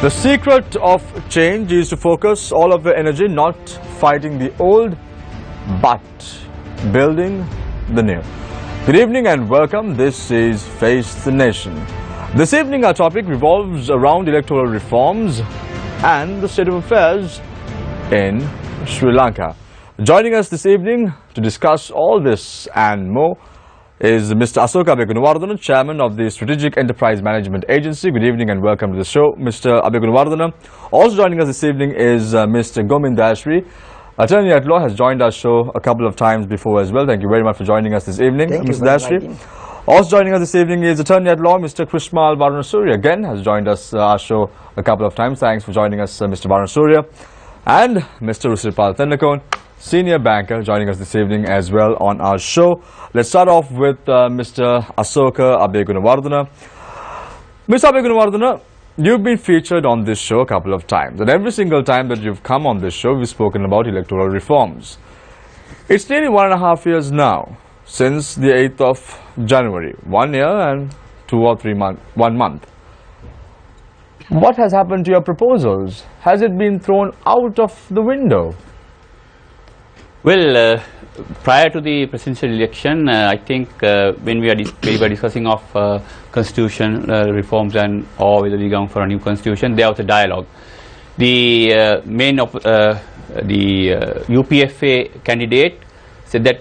The secret of change is to focus all of your energy not fighting the old but building the new. Good evening and welcome. This is Face the Nation. This evening our topic revolves around electoral reforms and the state of affairs in Sri Lanka. Joining us this evening to discuss all this and more is Mr. Asoka Abegunawardana, Chairman of the Strategic Enterprise Management Agency. Good evening and welcome to the show, Mr. Abegunawardana. Also joining us this evening is Mr. Gomin Dayasri, Attorney at Law, has joined our show a couple of times before as well. Thank you very much for joining us this evening, Mr. Dayasri. Also joining us this evening is Attorney at Law, Mr. Krishmal Baranasuriya, again has joined us our show a couple of times. Thanks for joining us, Mr. Baranasuriya. And Mr. Rusirpal Tendakone, Senior Banker, joining us this evening as well on our show. Let's start off with Mr. Asoka Abegunawardana. Mr. Abegunawardana, you've been featured on this show a couple of times, and every single time that you've come on this show, we've spoken about electoral reforms. It's nearly 1.5 years now since the 8th of January, 1 year and 2 or 3 months, 1 month. What has happened to your proposals? Has it been thrown out of the window? Well, prior to the presidential election, I think when we were discussing of constitution reforms and or whether we going for a new constitution, there was a dialogue. The main of the UPFA candidate said that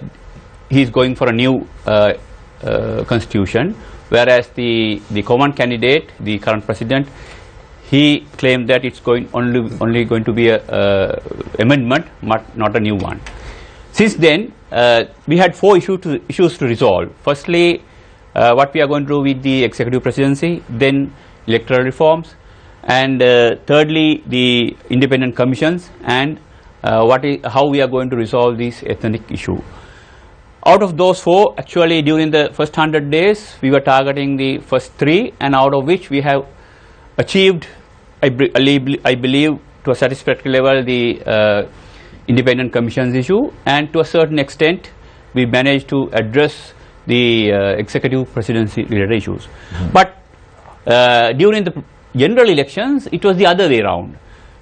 he is going for a new constitution, whereas the common candidate, the current president, he claimed that it's only going to be a amendment, not a new one. Since then, we had 4 issues to resolve. Firstly, what we are going to do with the executive presidency, then electoral reforms, and thirdly, the independent commissions, and how we are going to resolve this ethnic issue. Out of those 4, actually during the first 100 days, we were targeting the first 3, and out of which we have achieved, I believe, to a satisfactory level, the independent commissions issue, and to a certain extent we managed to address the executive presidency related issues. But during the general elections it was the other way around.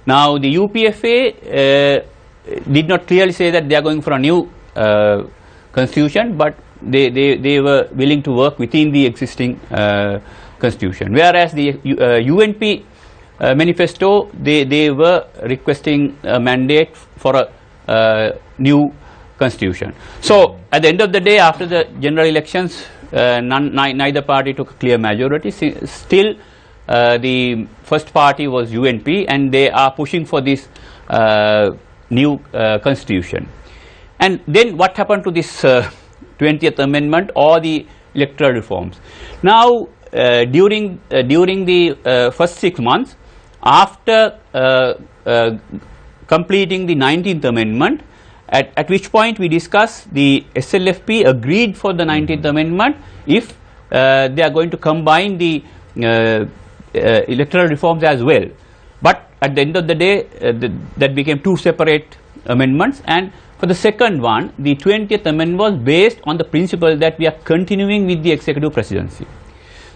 Now the UPFA did not clearly say that they are going for a new constitution, but they were willing to work within the existing constitution, whereas the UNP manifesto, they were requesting a mandate for a new constitution. So at the end of the day, after the general elections, neither party took a clear majority. Still the first party was UNP, and they are pushing for this new constitution. And then what happened to this 20th amendment or the electoral reforms? Now during the first 6 months, after completing the 19th amendment, at which point we discussed, the SLFP agreed for the 19th amendment if they are going to combine the electoral reforms as well. But at the end of the day, that became 2 separate amendments, and for the second one, the 20th amendment was based on the principle that we are continuing with the executive presidency.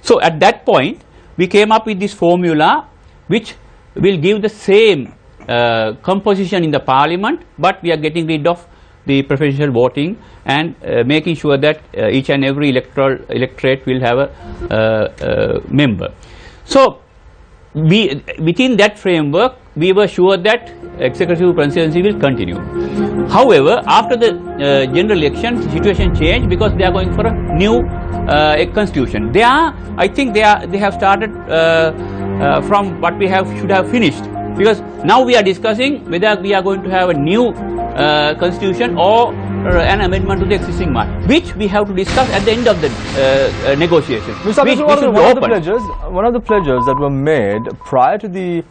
So at that point we came up with this formula which will give the same composition in the parliament, but we are getting rid of the preferential voting and making sure that each and every electorate will have a member. So within that framework we were sure that executive presidency will continue. However, after the general election, the situation changed because they are going for a new constitution. I think they have started from what we should have finished, because now we are discussing whether we are going to have a new constitution or an amendment to the existing one, which we have to discuss at the end of the negotiations. One of the pledges that were made prior to the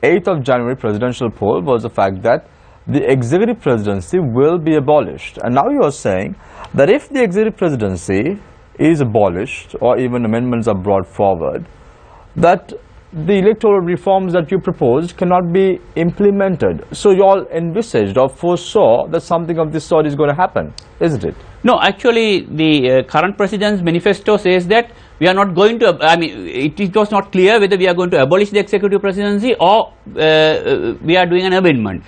8th of January presidential poll was the fact that the executive presidency will be abolished. And now you are saying that if the executive presidency is abolished or even amendments are brought forward, that the electoral reforms that you proposed cannot be implemented. So you all envisaged or foresaw that something of this sort is going to happen, isn't it? No, actually, the current president's manifesto says that we are not going to, it was not clear whether we are going to abolish the executive presidency or we are doing an amendment.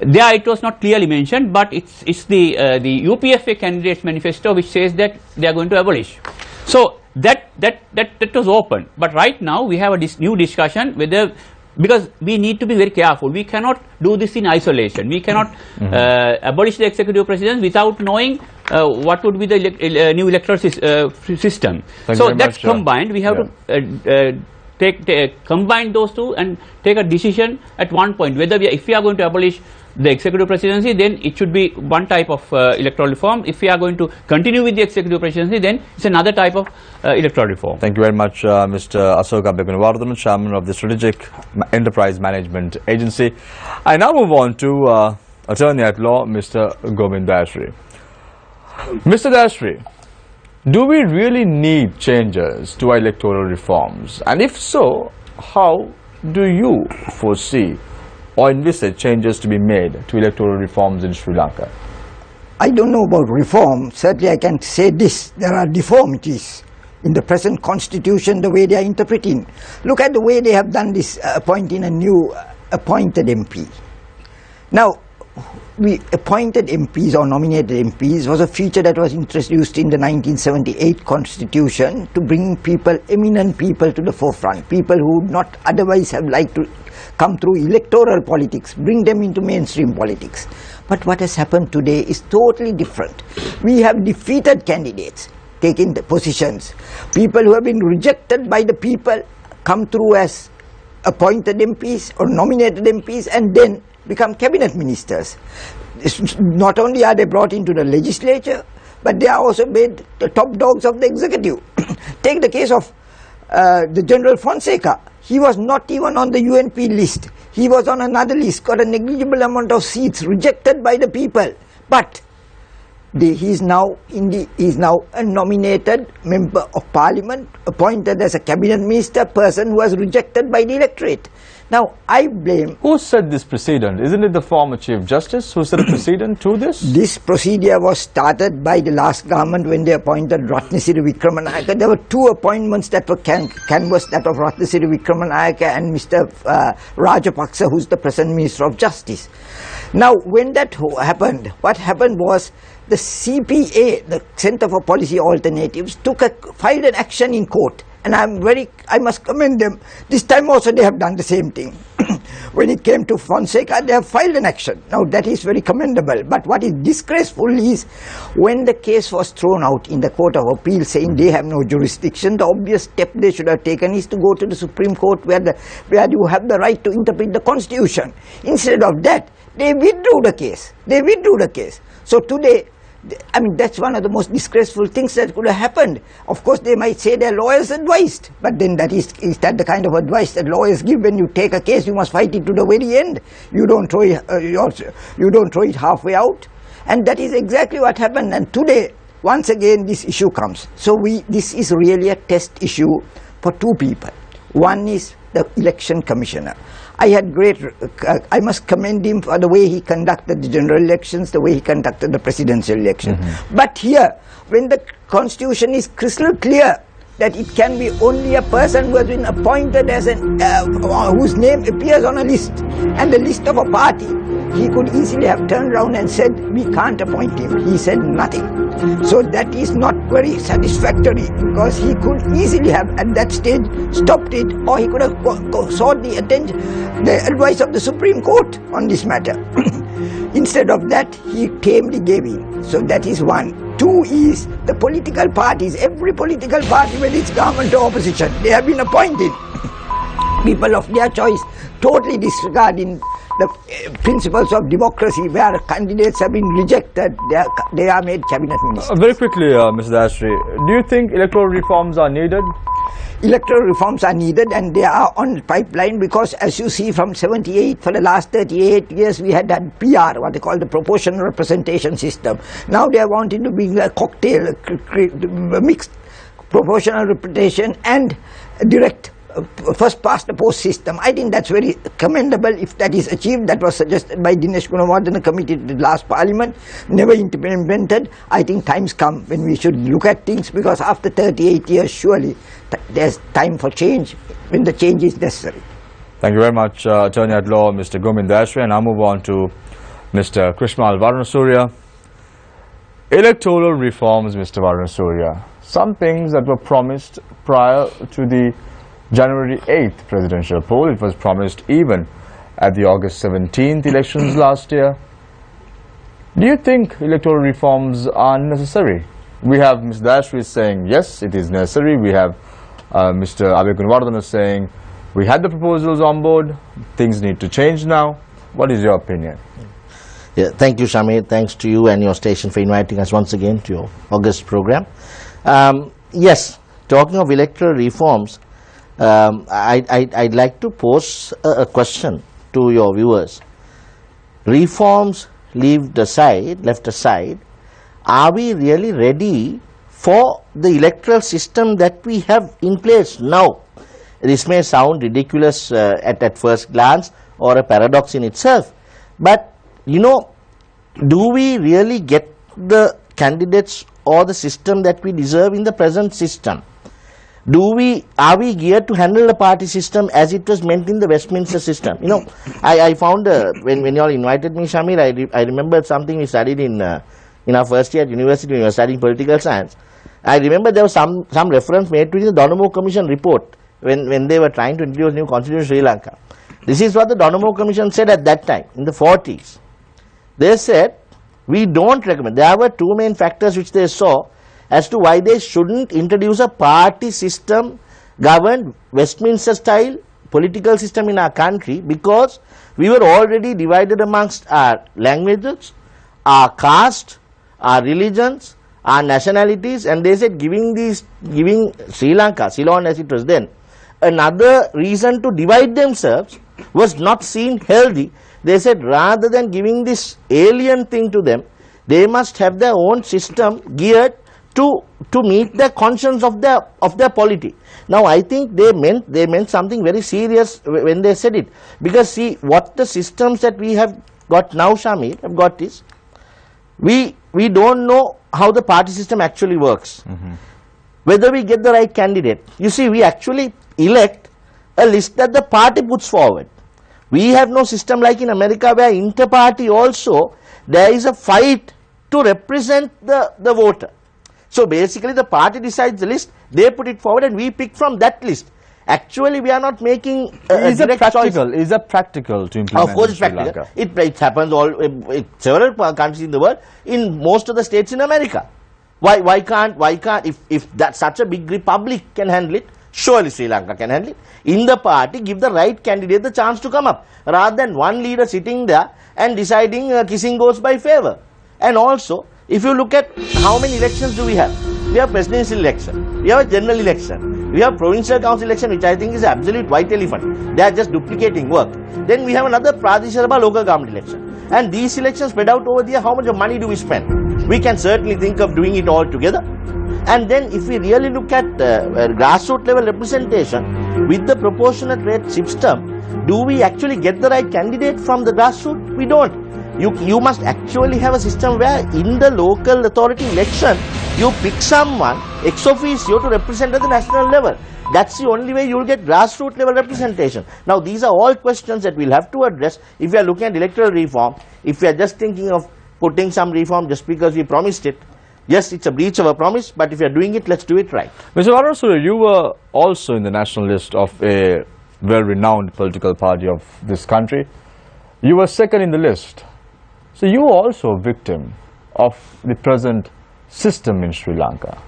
There it was not clearly mentioned, but it's the UPFA candidate's manifesto which says that they are going to abolish. So that was open. But right now we have a new discussion whether, because we need to be very careful. We cannot do this in isolation. We cannot abolish the executive president without knowing what would be the new electoral system. So that's combined. We have to combine those two and take a decision at one point whether if we are going to abolish the executive presidency, then it should be one type of electoral reform. If we are going to continue with the executive presidency, then it's another type of electoral reform. Thank you very much, Mr. Asoka Begunawardhan, Chairman of the Strategic Enterprise Management Agency. I now move on to Attorney at Law, Mr. Govind Dashri. Mr. Dashri, do we really need changes to our electoral reforms? And if so, how do you foresee or envisage changes to be made to electoral reforms in Sri Lanka? I don't know about reform. Certainly I can say this. There are deformities in the present constitution, the way they are interpreting. Look at the way they have done this, appointing a new appointed MP. Now, we appointed MPs or nominated MPs was a feature that was introduced in the 1978 constitution to bring people, eminent people to the forefront, people who would not otherwise have liked to come through electoral politics, bring them into mainstream politics. But what has happened today is totally different. We have defeated candidates taking the positions. People who have been rejected by the people come through as appointed MPs or nominated MPs and then become cabinet ministers. Not only are they brought into the legislature, but they are also made the top dogs of the executive. Take the case of the General Fonseca. He was not even on the UNP list. He was on another list, got a negligible amount of seats, rejected by the people. But he is now a nominated member of parliament, appointed as a cabinet minister, person who was rejected by the electorate. Now, I blame... Who set this precedent? Isn't it the former Chief Justice who set a precedent to this? This procedure was started by the last government when they appointed Ratnasiri Wickramanayake. There were two appointments that were canvassed, that of Ratnasiri Wickramanayake and Mr. Rajapaksa, who's the present Minister of Justice. Now, when that happened, what happened was the CPA, the Centre for Policy Alternatives, filed an action in court. And I must commend them. This time also they have done the same thing. When it came to Fonseca, they have filed an action. Now that is very commendable. But what is disgraceful is when the case was thrown out in the Court of Appeal saying they have no jurisdiction, the obvious step they should have taken is to go to the Supreme Court where you have the right to interpret the Constitution. Instead of that, they withdrew the case. So today, I mean, that's one of the most disgraceful things that could have happened. Of course, they might say their lawyers advised, but then is that the kind of advice that lawyers give? When you take a case, you must fight it to the very end. You don't throw it halfway out. And that is exactly what happened. And today, once again, this issue comes. So this is really a test issue for two people. One is the election commissioner. I must commend him for the way he conducted the general elections, the way he conducted the presidential election. But here, when the constitution is crystal clear that it can be only a person who has been appointed as whose name appears on a list, and the list of a party, he could easily have turned around and said, we can't appoint him. He said nothing. So that is not very satisfactory, because he could easily have at that stage stopped it, or he could have sought the advice of the Supreme Court on this matter. Instead of that, he tamely gave in. So that is one. Two is the political parties. Every political party, whether it's government or opposition, they have been appointed people of their choice, totally disregarding the principles of democracy, where candidates have been rejected, they are made cabinet ministers. Very quickly, Mr. Dashri, do you think electoral reforms are needed? Electoral reforms are needed, and they are on pipeline, because as you see from 78, for the last 38 years, we had that PR, what they call the proportional representation system. Now they are wanting to bring a cocktail, mixed proportional representation and direct first past the post system. I think that's very commendable if that is achieved. That was suggested by Dinesh Gunawardena committee to the last parliament, never implemented. I think time's come when we should look at things, because after 38 years, surely there's time for change when the change is necessary. Thank you very much, Attorney at Law, Mr. Gomin Dashri. And I'll move on to Mr. Krishmal Varanasuriya. Electoral reforms, Mr. Varanasuriya. Some things that were promised prior to the January 8th presidential poll. It was promised even at the August 17th elections last year. Do you think electoral reforms are necessary? We have Mr. Dashri saying yes, it is necessary. We have Mr. Abe Gunawardena saying we had the proposals on board, things need to change now. What is your opinion? Yeah, thank you, Shamir. Thanks to you and your station for inviting us once again to your August program. Yes, talking of electoral reforms, I'd like to pose a question to your viewers. Reforms left aside, are we really ready for the electoral system that we have in place now? This may sound ridiculous at first glance, or a paradox in itself, but you know, do we really get the candidates or the system that we deserve in the present system? Are we geared to handle the party system as it was meant in the Westminster system? You know, I found when you all invited me, Shamir, I remembered something we studied in our first year at university when we were studying political science. I remember there was some reference made to the Donomo Commission report when they were trying to introduce new constitution in Sri Lanka. This is what the Donomo Commission said at that time, in the 40s. They said, we don't recommend. There were two main factors which they saw as to why they shouldn't introduce a party system governed Westminster style political system in our country, because we were already divided amongst our languages, our caste, our religions, our nationalities, and they said giving Sri Lanka, Ceylon as it was then, another reason to divide themselves was not seen healthy. They said rather than giving this alien thing to them, they must have their own system geared to meet the conscience of their polity. Now I think they meant something very serious when they said it, because see, what the systems that we have got now, Shamir, have got is, we don't know how the party system actually works, whether we get the right candidate. You see, we actually elect a list that the party puts forward. We have no system like in America, where inter-party also there is a fight to represent the voter. So basically the party decides the list, they put it forward, and we pick from that list. Actually we are not making a direct choice. Is that practical to implement? Of course it's practical. It happens in several countries in the world, in most of the states in America. Why can't if that such a big republic can handle it, surely Sri Lanka can handle it. In the party, give the right candidate the chance to come up, rather than one leader sitting there and deciding kissing goes by favor. And also, if you look at how many elections do we have? We have presidential election, we have a general election, we have provincial council election, which I think is an absolute white elephant. They are just duplicating work. Then we have another Pradesh Sabha local government election. And these elections spread out over the year, how much of money do we spend? We can certainly think of doing it all together. And then if we really look at grassroots level representation with the proportionate rate system, do we actually get the right candidate from the grassroots? We don't. You must actually have a system where in the local authority election, you pick someone ex officio to represent at the national level. That's the only way you will get grassroots level representation. Now these are all questions that we'll have to address if we are looking at electoral reform. If we are just thinking of putting some reform just because we promised it, yes, it's a breach of a promise, but if you are doing it, let's do it right. Mr. Varanasuriya, you were also in the national list of a well-renowned political party of this country. You were second in the list. So you were also a victim of the present system in Sri Lanka.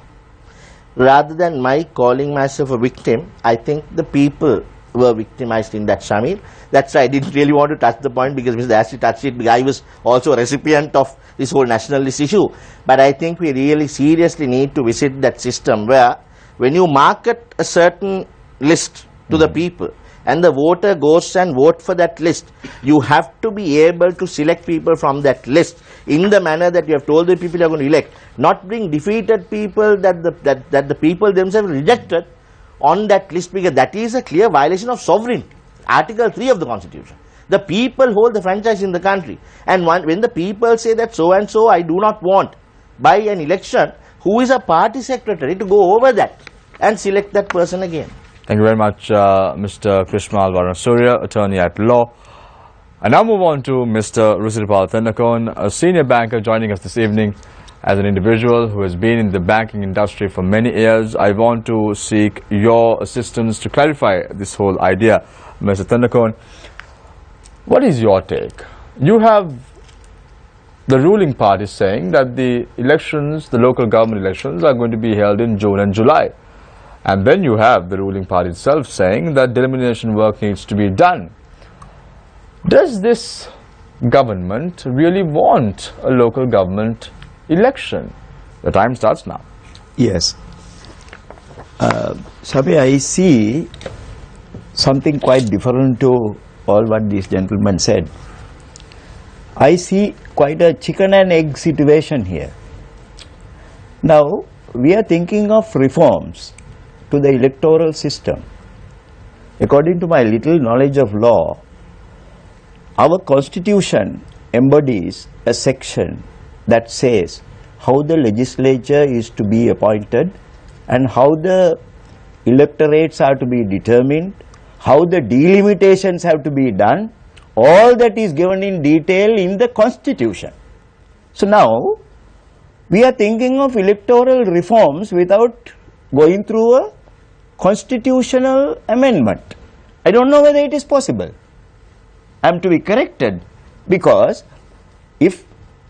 Rather than my calling myself a victim, I think the people were victimized in that, Shamir. That's why I didn't really want to touch the point, because Mr. Dashri touched it, because I was also a recipient of this whole nationalist issue. But I think we really seriously need to visit that system where when you market a certain list to the people and the voter goes and vote for that list, you have to be able to select people from that list in the manner that you have told the people you are going to elect, not bring defeated people that the people themselves rejected, on that list, because that is a clear violation of sovereignty. Article 3 of the Constitution. The people hold the franchise in the country, and when the people say that so and so I do not want by an election, who is a party secretary to go over that and select that person again? Thank you very much, Mr. Krishmal Varansurya, attorney at law. I now move on to Mr. Rusiripal Thendakon, a senior banker joining us this evening. As an individual who has been in the banking industry for many years, I want to seek your assistance to clarify this whole idea. Mr. Thendakon, what is your take? You have the ruling party saying that the elections, the local government elections, are going to be held in June and July. And then you have the ruling party itself saying that delimitation work needs to be done. Does this government really want a local government election? The time starts now. Yes. Sabi, I see something quite different to all what this gentleman said. I see quite a chicken and egg situation here. Now, we are thinking of reforms to the electoral system. According to my little knowledge of law, our constitution embodies a section that says how the legislature is to be appointed and how the electorates are to be determined, how the delimitations have to be done. All that is given in detail in the constitution. So now we are thinking of electoral reforms without going through a constitutional amendment. I don't know whether it is possible. I am to be corrected, because if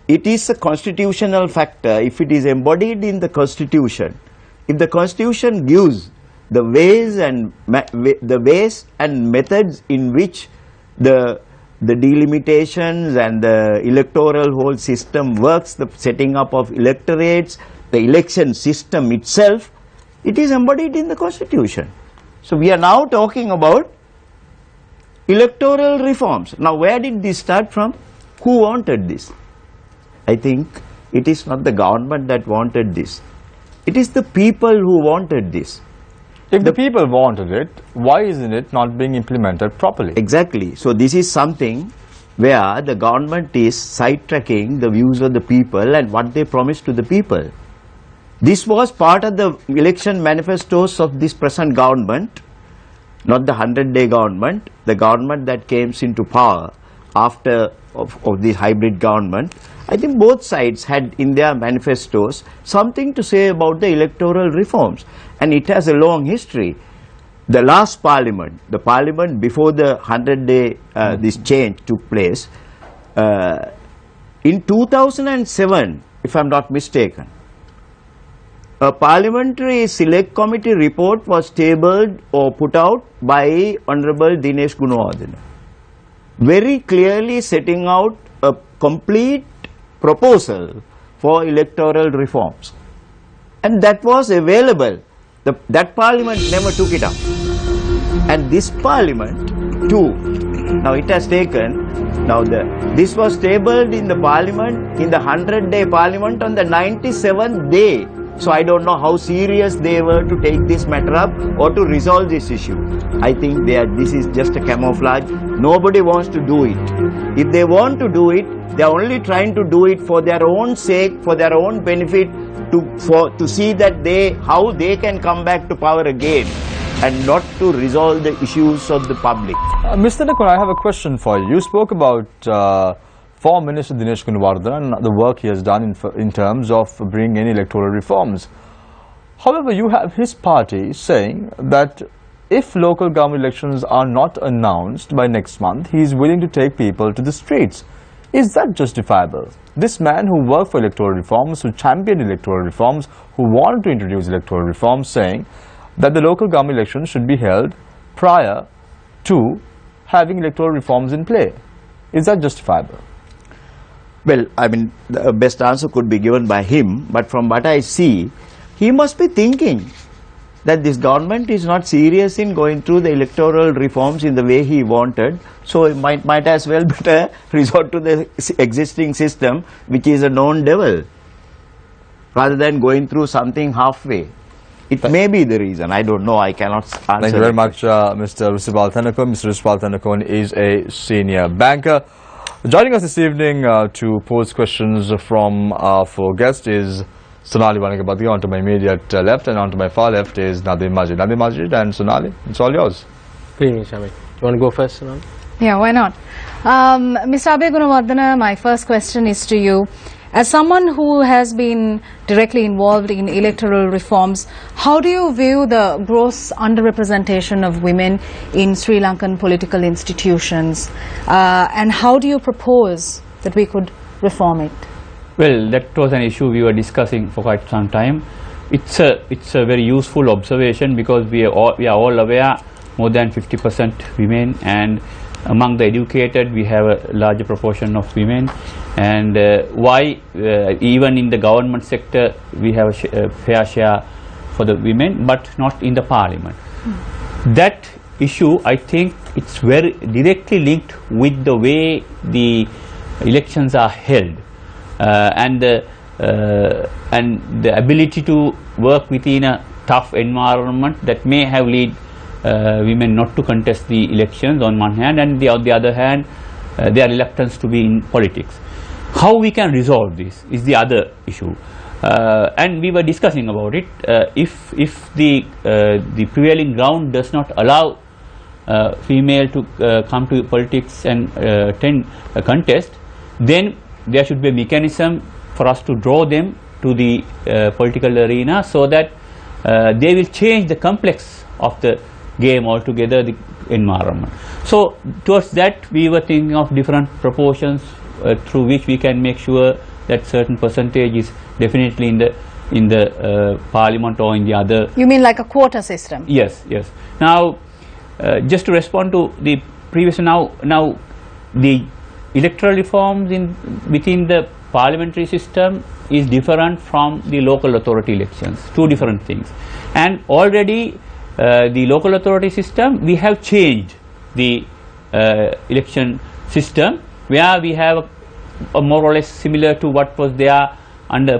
it is a constitutional factor, if it is embodied in the constitution, if the constitution gives the ways and methods in which the delimitations and the electoral whole system works, the setting up of electorates, the election system itself, it is embodied in the constitution. So we are now talking about electoral reforms. Now where did this start from? Who wanted this? I think it is not the government that wanted this. It is the people who wanted this. If the people wanted it, why isn't it not being implemented properly? Exactly. So this is something where the government is sidetracking the views of the people and what they promised to the people. This was part of the election manifestos of this present government, not the 100-day government, the government that came into power after of this hybrid government. I think both sides had in their manifestos something to say about the electoral reforms, and it has a long history. The last parliament, the parliament before the 100-day this change took place, in 2007, if I am not mistaken, a parliamentary select committee report was tabled or put out by Honorable Dinesh Gunawardena, very clearly setting out a complete proposal for electoral reforms, and that was available. That parliament never took it up, and this parliament too, now it has taken, this was tabled in the parliament, in the 100-day parliament on the 97th day. So I don't know how serious they were to take this matter up or to resolve this issue. I think this is just a camouflage. Nobody wants to do it. If they want to do it, they are only trying to do it for their own sake, for their own benefit, to see that how they can come back to power again, and not to resolve the issues of the public. Mr. Thendakon, I have a question for you. You spoke about former Minister Dinesh Gunawardena and the work he has done in terms of bringing in electoral reforms. However, you have his party saying that if local government elections are not announced by next month, he is willing to take people to the streets. Is that justifiable? This man who worked for electoral reforms, who championed electoral reforms, who wanted to introduce electoral reforms, saying that the local government elections should be held prior to having electoral reforms in play. Is that justifiable? Well, I mean, the best answer could be given by him, but from what I see, he must be thinking that this government is not serious in going through the electoral reforms in the way he wanted, so it might as well better resort to the existing system, which is a known devil, rather than going through something halfway. It may be the reason. I don't know. I cannot answer. Thank you very much, Mr. Rusibal Thanakon. Mr. Rusibal Thanakon is a senior banker. Joining us this evening to pose questions from our four guests is Sonali Wanagabadi. On to my immediate left, and on to my far left is Nadim Majid. Nadim Majid and Sonali, it's all yours. Good evening, Shamit. You want to go first, Sonali? Yeah, why not? Mr. Abe Gunawardana, my first question is to you. As someone who has been directly involved in electoral reforms, how do you view the gross underrepresentation of women in Sri Lankan political institutions? And how do you propose that we could reform it? Well, that was an issue we were discussing for quite some time. It's a very useful observation, because we are all aware more than 50% women, and among the educated we have a larger proportion of women, and why even in the government sector we have a fair share for the women, but not in the parliament. That issue, I think it's very directly linked with the way the elections are held, and the ability to work within a tough environment that may have led women not to contest the elections on one hand, and on the other hand their reluctance to be in politics. How we can resolve this is the other issue, and we were discussing about it. If the prevailing ground does not allow female to come to politics and contest, then there should be a mechanism for us to draw them to the political arena, so that they will change the complex of the game altogether, the environment. So towards that we were thinking of different proportions through which we can make sure that certain percentage is definitely in the parliament or in the other. You mean like a quota system? Yes, yes. Now just to respond to the previous, now the electoral reforms within the parliamentary system is different from the local authority elections, two different things. And already the local authority system, we have changed the election system, where we have a more or less similar to what was there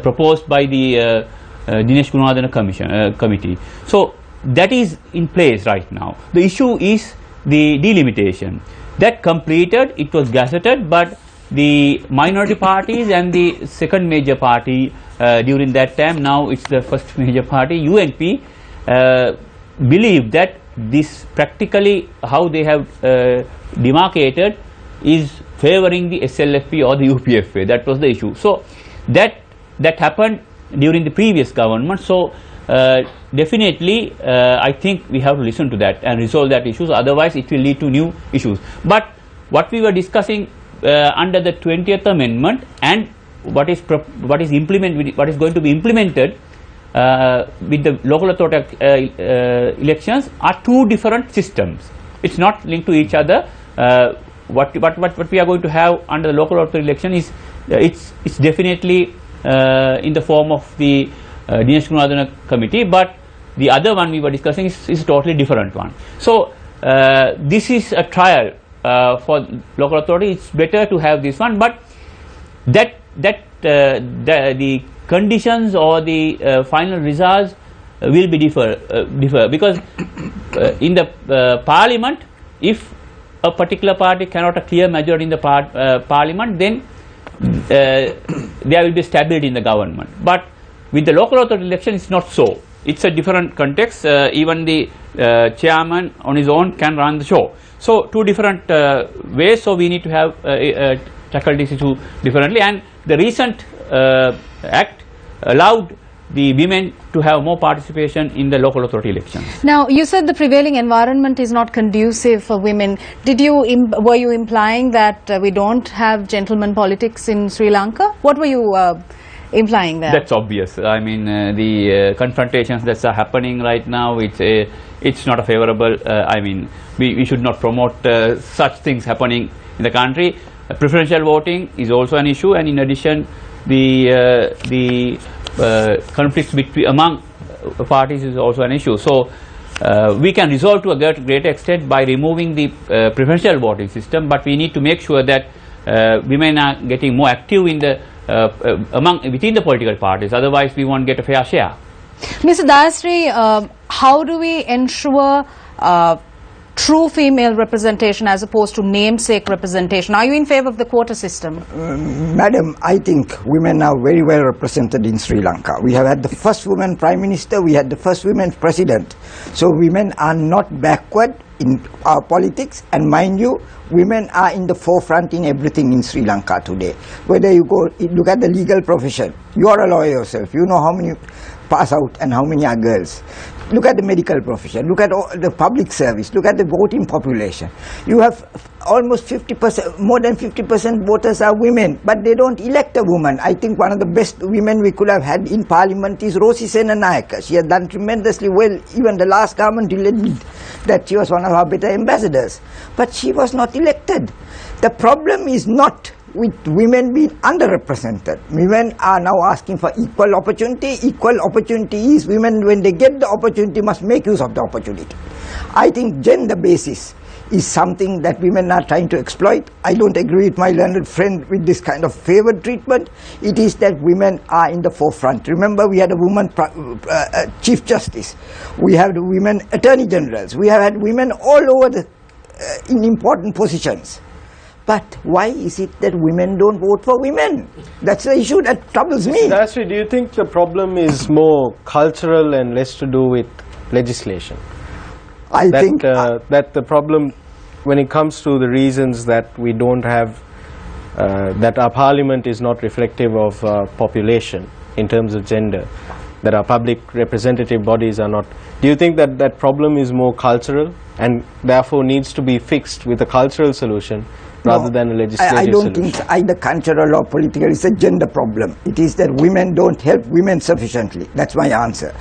proposed by the Dinesh Gunawardana committee. So that is in place right now. The issue is the delimitation. That completed, it was gazetted, but the minority parties and the second major party during that time, now it's the first major party, UNP, believe that this practically how they have demarcated is favoring the SLFP or the UPFA. That was the issue. So that happened during the previous government. So definitely I think we have to listen to that and resolve that issues, otherwise it will lead to new issues. But what we were discussing under the 20th amendment and what is going to be implemented with the local authority elections are two different systems. It's not linked to each other. What we are going to have under the local authority election is it's definitely in the form of the Dinesh Gunawardana committee, but the other one we were discussing is a totally different one. So this is a trial for local authority. It's better to have this one, but the conditions or the final results will be differ because in the parliament, if a particular party cannot a clear majority in the parliament, then there will be stability in the government. But with the local authority election, it's not so. It's a different context. Even the chairman on his own can run the show. So two different ways. So we need to have tackle this issue differently. And the recent act allowed the women to have more participation in the local authority elections. Now, you said the prevailing environment is not conducive for women. Were you implying that we don't have gentleman politics in Sri Lanka? What were you implying there? That's obvious. I mean, the confrontations that are happening right now, it's not a favorable. I mean, we should not promote such things happening in the country. Preferential voting is also an issue, and in addition, the conflicts among parties is also an issue. So we can resolve to a greater extent by removing the preferential voting system, but we need to make sure that women are getting more active in the within the political parties. Otherwise, we won't get a fair share. Mr. Dayasri, how do we ensure true female representation as opposed to namesake representation? Are you in favor of the quota system? Madam, I think women are very well represented in Sri Lanka. We have had the first woman Prime Minister, we had the first women President. So women are not backward in our politics, and mind you, women are in the forefront in everything in Sri Lanka today. Whether you go look at the legal profession, you are a lawyer yourself, you know how many pass out and how many are girls. Look at the medical profession, look at all the public service, look at the voting population. You have almost 50%, more than 50% voters are women, but they don't elect a woman. I think one of the best women we could have had in parliament is Rosi Senanayake. She has done tremendously well. Even the last government will admit that she was one of our better ambassadors. But she was not elected. The problem is not with women being underrepresented. Women are now asking for equal opportunity. Equal opportunity is women, when they get the opportunity, must make use of the opportunity. I think gender basis is something that women are trying to exploit. I don't agree with my learned friend with this kind of favored treatment. It is that women are in the forefront. Remember, we had a woman Chief Justice. We have the women Attorney Generals. We have had women all over in important positions. But why is it that women don't vote for women? That's the issue that troubles me. Dayasri, do you think the problem is more cultural and less to do with legislation? I think that the problem, when it comes to the reasons that we don't have, that our parliament is not reflective of population in terms of gender, that our public representative bodies are not. Do you think that that problem is more cultural and therefore needs to be fixed with a cultural solution rather than a legislative I don't solution? think it's either cultural or political. It's a gender problem. It is that women don't help women sufficiently. That's my answer.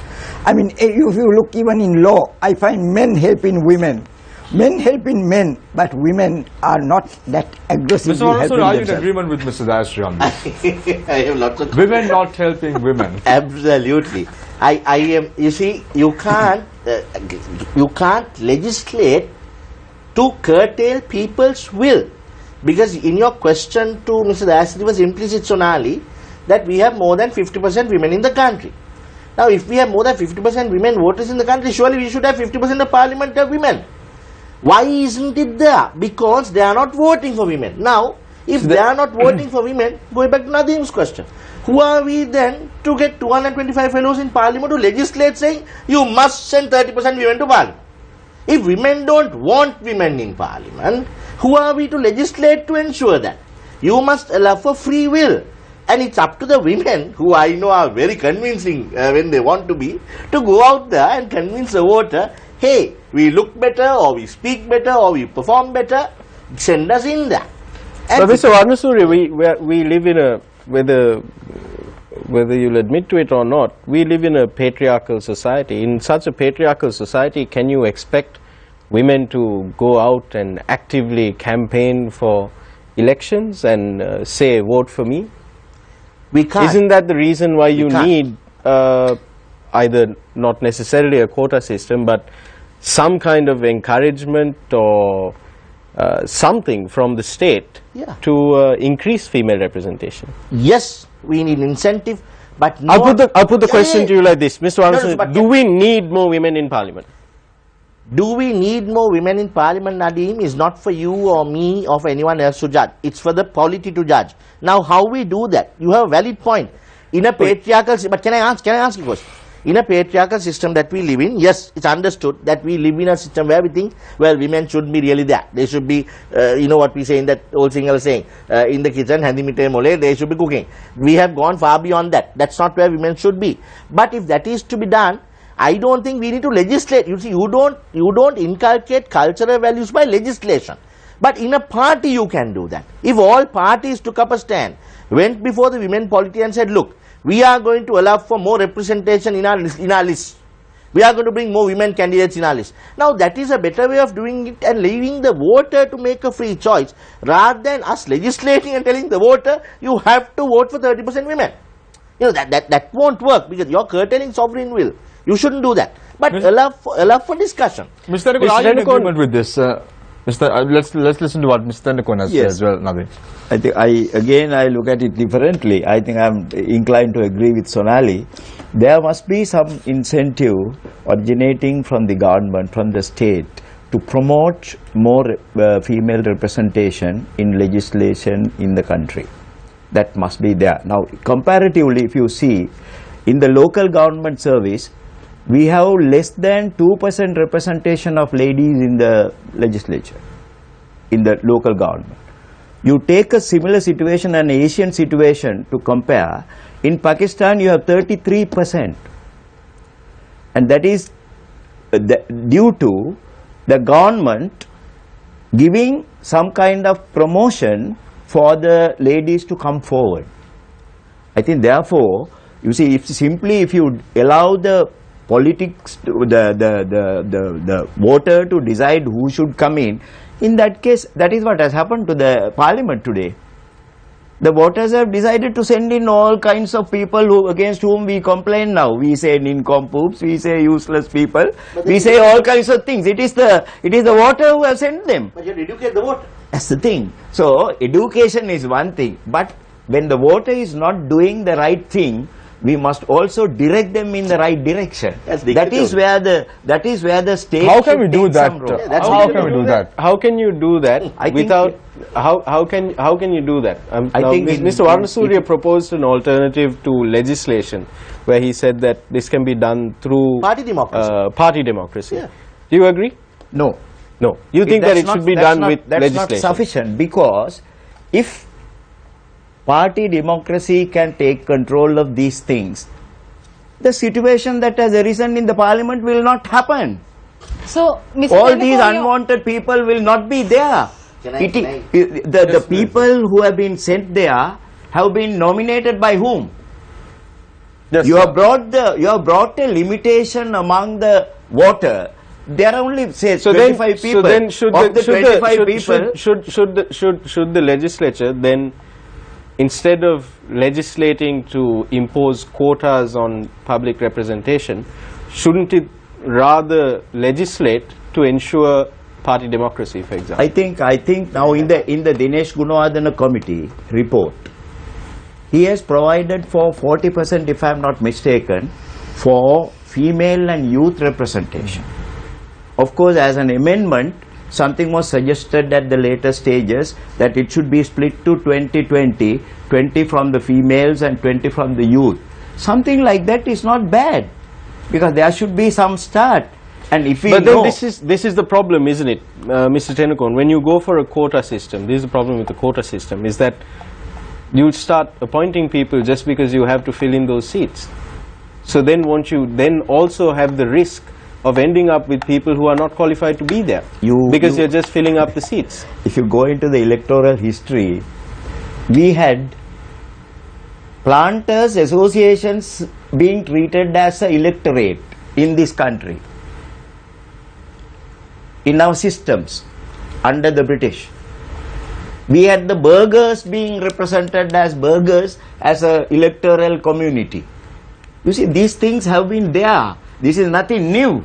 I mean, if you look even in law, I find men helping women. Men helping men, but women are not that aggressively Mr. helping Mansoor, are you in themselves. agreement with Mr. Dayasri on this? I have lots of Women not helping women. Absolutely. I am, you see, you can't legislate to curtail people's will. Because in your question to Mr. Dayasri was implicit, Sonali, that we have more than 50% women in the country. Now, if we have more than 50% women voters in the country, surely we should have 50% of parliament of women. Why isn't it there? Because they are not voting for women. Now, if they are not voting for women, going back to Nadim's question, who are we then to get 225 fellows in parliament to legislate saying you must send 30% women to parliament? If women don't want women in parliament, who are we to legislate to ensure that? You must allow for free will. And it's up to the women, who I know are very convincing when they want to be, to go out there and convince the voter, hey, we look better, or we speak better, or we perform better, send us in there. But Mr. Varnasuri, we live in a, whether you'll admit to it or not, we live in a patriarchal society. In such a patriarchal society, can you expect women to go out and actively campaign for elections and say, vote for me? We can't. Isn't that the reason why you need either not necessarily a quota system, but some kind of encouragement or something from the state to increase female representation? Yes, we need incentive, but not. I'll put the question to you like this, Mr. Varnasuri, do we need more women in parliament? Do we need more women in parliament, Nadeem, is not for you or me or for anyone else to judge. It's for the polity to judge. Now, how we do that? You have a valid point. In a patriarchal, but can I ask you a question? In a patriarchal system that we live in, yes, it's understood that we live in a system where we think, well, women should be really that. They should be, you know what we say in that old single saying, in the kitchen, handimite mole, they should be cooking. We have gone far beyond that. That's not where women should be. But if that is to be done, I don't think we need to legislate. You see, you don't inculcate cultural values by legislation. But in a party you can do that. If all parties took up a stand, went before the women polity and said, look, we are going to allow for more representation in our list. We are going to bring more women candidates in our list. Now that is a better way of doing it and leaving the voter to make a free choice rather than us legislating and telling the voter, you have to vote for 30% women. You know, that won't work because you're curtailing sovereign will. You shouldn't do that. But allow for discussion. Mr. Tendukon, are you in agreement with this? Let's listen to what Mr. Tendukon has said as well, Nadeem. I think I look at it differently. I think I'm inclined to agree with Sonali there must be some incentive originating from the government, from the state, to promote more female representation in legislation in the country. That must be there. Now, comparatively, if you see, in the local government service, we have less than 2% representation of ladies in the legislature, in the local government. You take a similar situation, an Asian situation, to compare. In Pakistan, you have 33%. And that is due to the government giving some kind of promotion for the ladies to come forward. I think therefore, you see, if you allow the politics, the voter to decide who should come in that case, that is what has happened to the parliament today. The voters have decided to send in all kinds of people against whom we complain now. We say nincompoops, we say useless people, we say all kinds of things. It is the voter who has sent them. But you have to educate the voter. That's the thing. So education is one thing, but when the voter is not doing the right thing, we must also direct them in the right direction. That is where the state. How can we do that? How can we do that? How can you do that without? How can you do that? I think Mr. Varnasurya proposed an alternative to legislation, where he said that this can be done through Party democracy. Party democracy. Yeah. Do you agree? No. No. You think that it should be done with legislation? That's not sufficient, because if party democracy can take control of these things, the situation that has arisen in the parliament will not happen. So, Mr. All these unwanted people will not be there. The people who have been sent there have been nominated by whom? Yes, you have brought a limitation among the voter. There are only, say, 25 people. So then should the legislature then, instead of legislating to impose quotas on public representation, shouldn't it rather legislate to ensure party democracy, for example? I think now in the Dinesh Gunawardena committee report, he has provided for 40%, if I am not mistaken, for female and youth representation. Of course, as an amendment, something was suggested at the later stages that it should be split to 20-20, 20 from the females and 20 from the youth. Something like that is not bad, because there should be some start. And if we but then this is the problem, isn't it, Mr. Tenukon? When you go for a quota system, this is the problem with the quota system, is that you start appointing people just because you have to fill in those seats. So then won't you then also have the risk of ending up with people who are not qualified to be there, because you're just filling up the seats? If you go into the electoral history, we had planters associations being treated as an electorate in this country, in our systems under the British. We had the burghers being represented as burghers as an electoral community. You see, these things have been there. This is nothing new.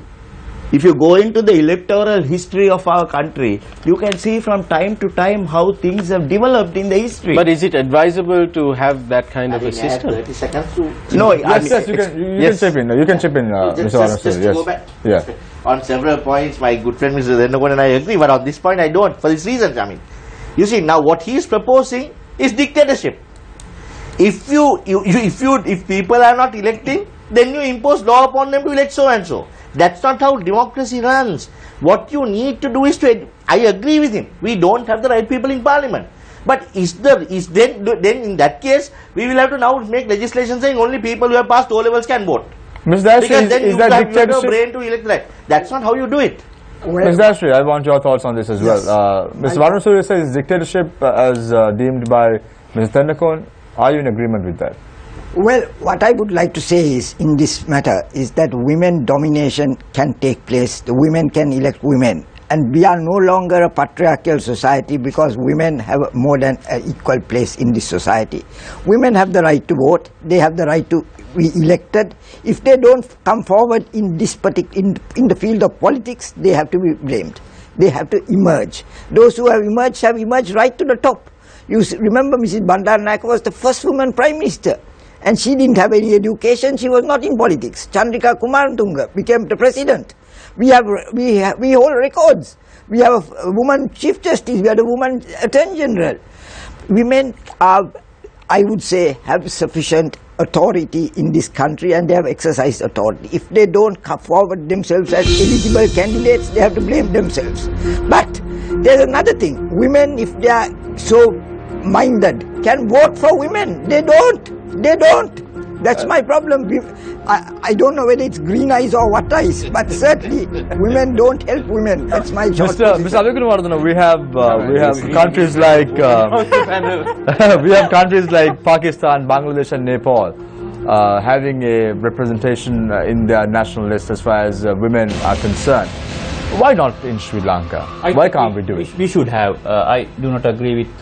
If you go into the electoral history of our country, you can see from time to time how things have developed in the history. But is it advisable to have that kind of a system? 30 seconds to No, Yes, you can chip in. You can chip in, Mr. just to Varnasurya. go back. Yeah. On several points, my good friend Mr. Dendagon and I agree, but on this point I don't, for this reason. I mean, you see, now what he is proposing is dictatorship. If people are not electing, then you impose law upon them to elect so and so. That's not how democracy runs. What you need to do is I agree with him, we don't have the right people in parliament. But then in that case, we will have to now make legislation saying only people who have passed O-levels can vote. Ms. Dashri, Because then is you that have a dictatorship? brain to elect right. That's not how you do it. Ms. Dashri, I want your thoughts on this as well. Mr. Varnasurya says dictatorship as deemed by Ms. Tenukon. Are you in agreement with that? Well, what I would like to say is, in this matter, is that women domination can take place. The women can elect women. And we are no longer a patriarchal society, because women have more than an equal place in this society. Women have the right to vote. They have the right to be elected. If they don't come forward in this in the field of politics, they have to be blamed. They have to emerge. Those who have emerged right to the top. You remember Mrs. Bandaranaike was the first woman prime minister. And she didn't have any education, she was not in politics. Chandrika Kumaratunga became the president. We hold records. We have a woman Chief Justice, we had a woman Attorney General. Women are, I would say, have sufficient authority in this country, and they have exercised authority. If they don't come forward themselves as eligible candidates, they have to blame themselves. But there's another thing. Women, if they are so minded, can vote for women. They don't. They don't. That's my problem. I don't know whether it's green eyes or what eyes, but certainly women don't help women. That's my job. Mr. Abhigunawardana, we have countries like we have countries like Pakistan, Bangladesh, and Nepal having a representation in their national list as far as women are concerned. Why not in Sri Lanka? Why can't we do it? We should have. I do not agree with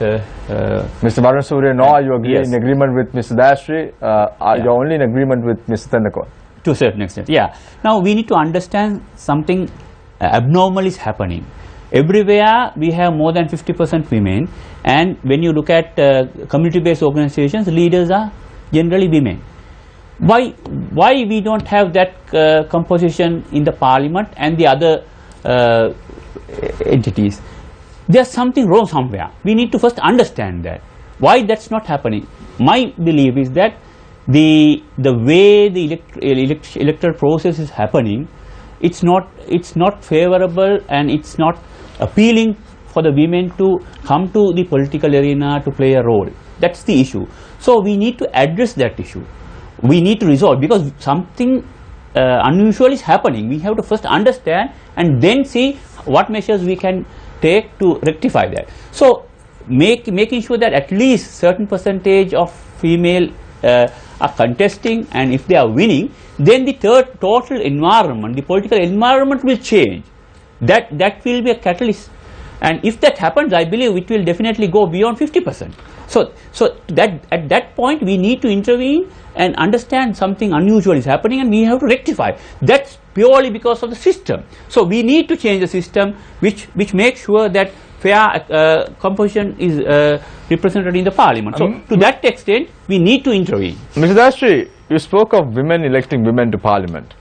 Mr. Baran Surya, nor you agree Yes. in agreement with Mr. Dashri. You're only in agreement with Mr. Tendakon. to a certain extent. Yeah. Now we need to understand something abnormal is happening. Everywhere we have more than 50% women, and when you look at community-based organizations, leaders are generally women. Why we don't have that composition in the parliament and the other entities? There's something wrong somewhere. We need to first understand that. Why that's not happening? My belief is that the way the electoral process is happening, it's not favorable, and it's not appealing for the women to come to the political arena to play a role. That's the issue. So we need to address that issue. We need to resolve, because something unusual is happening. We have to first understand and then see what measures we can take to rectify that. So making sure that at least certain percentage of female are contesting, and if they are winning, then the total environment, the political environment will change. That will be a catalyst, and if that happens, I believe it will definitely go beyond 50%. So that at that point we need to intervene and understand something unusual is happening, and we have to rectify. That's purely because of the system. So we need to change the system which makes sure that fair composition is represented in the parliament. So to that extent we need to intervene. Mr. Dastri, you spoke of women electing women to parliament.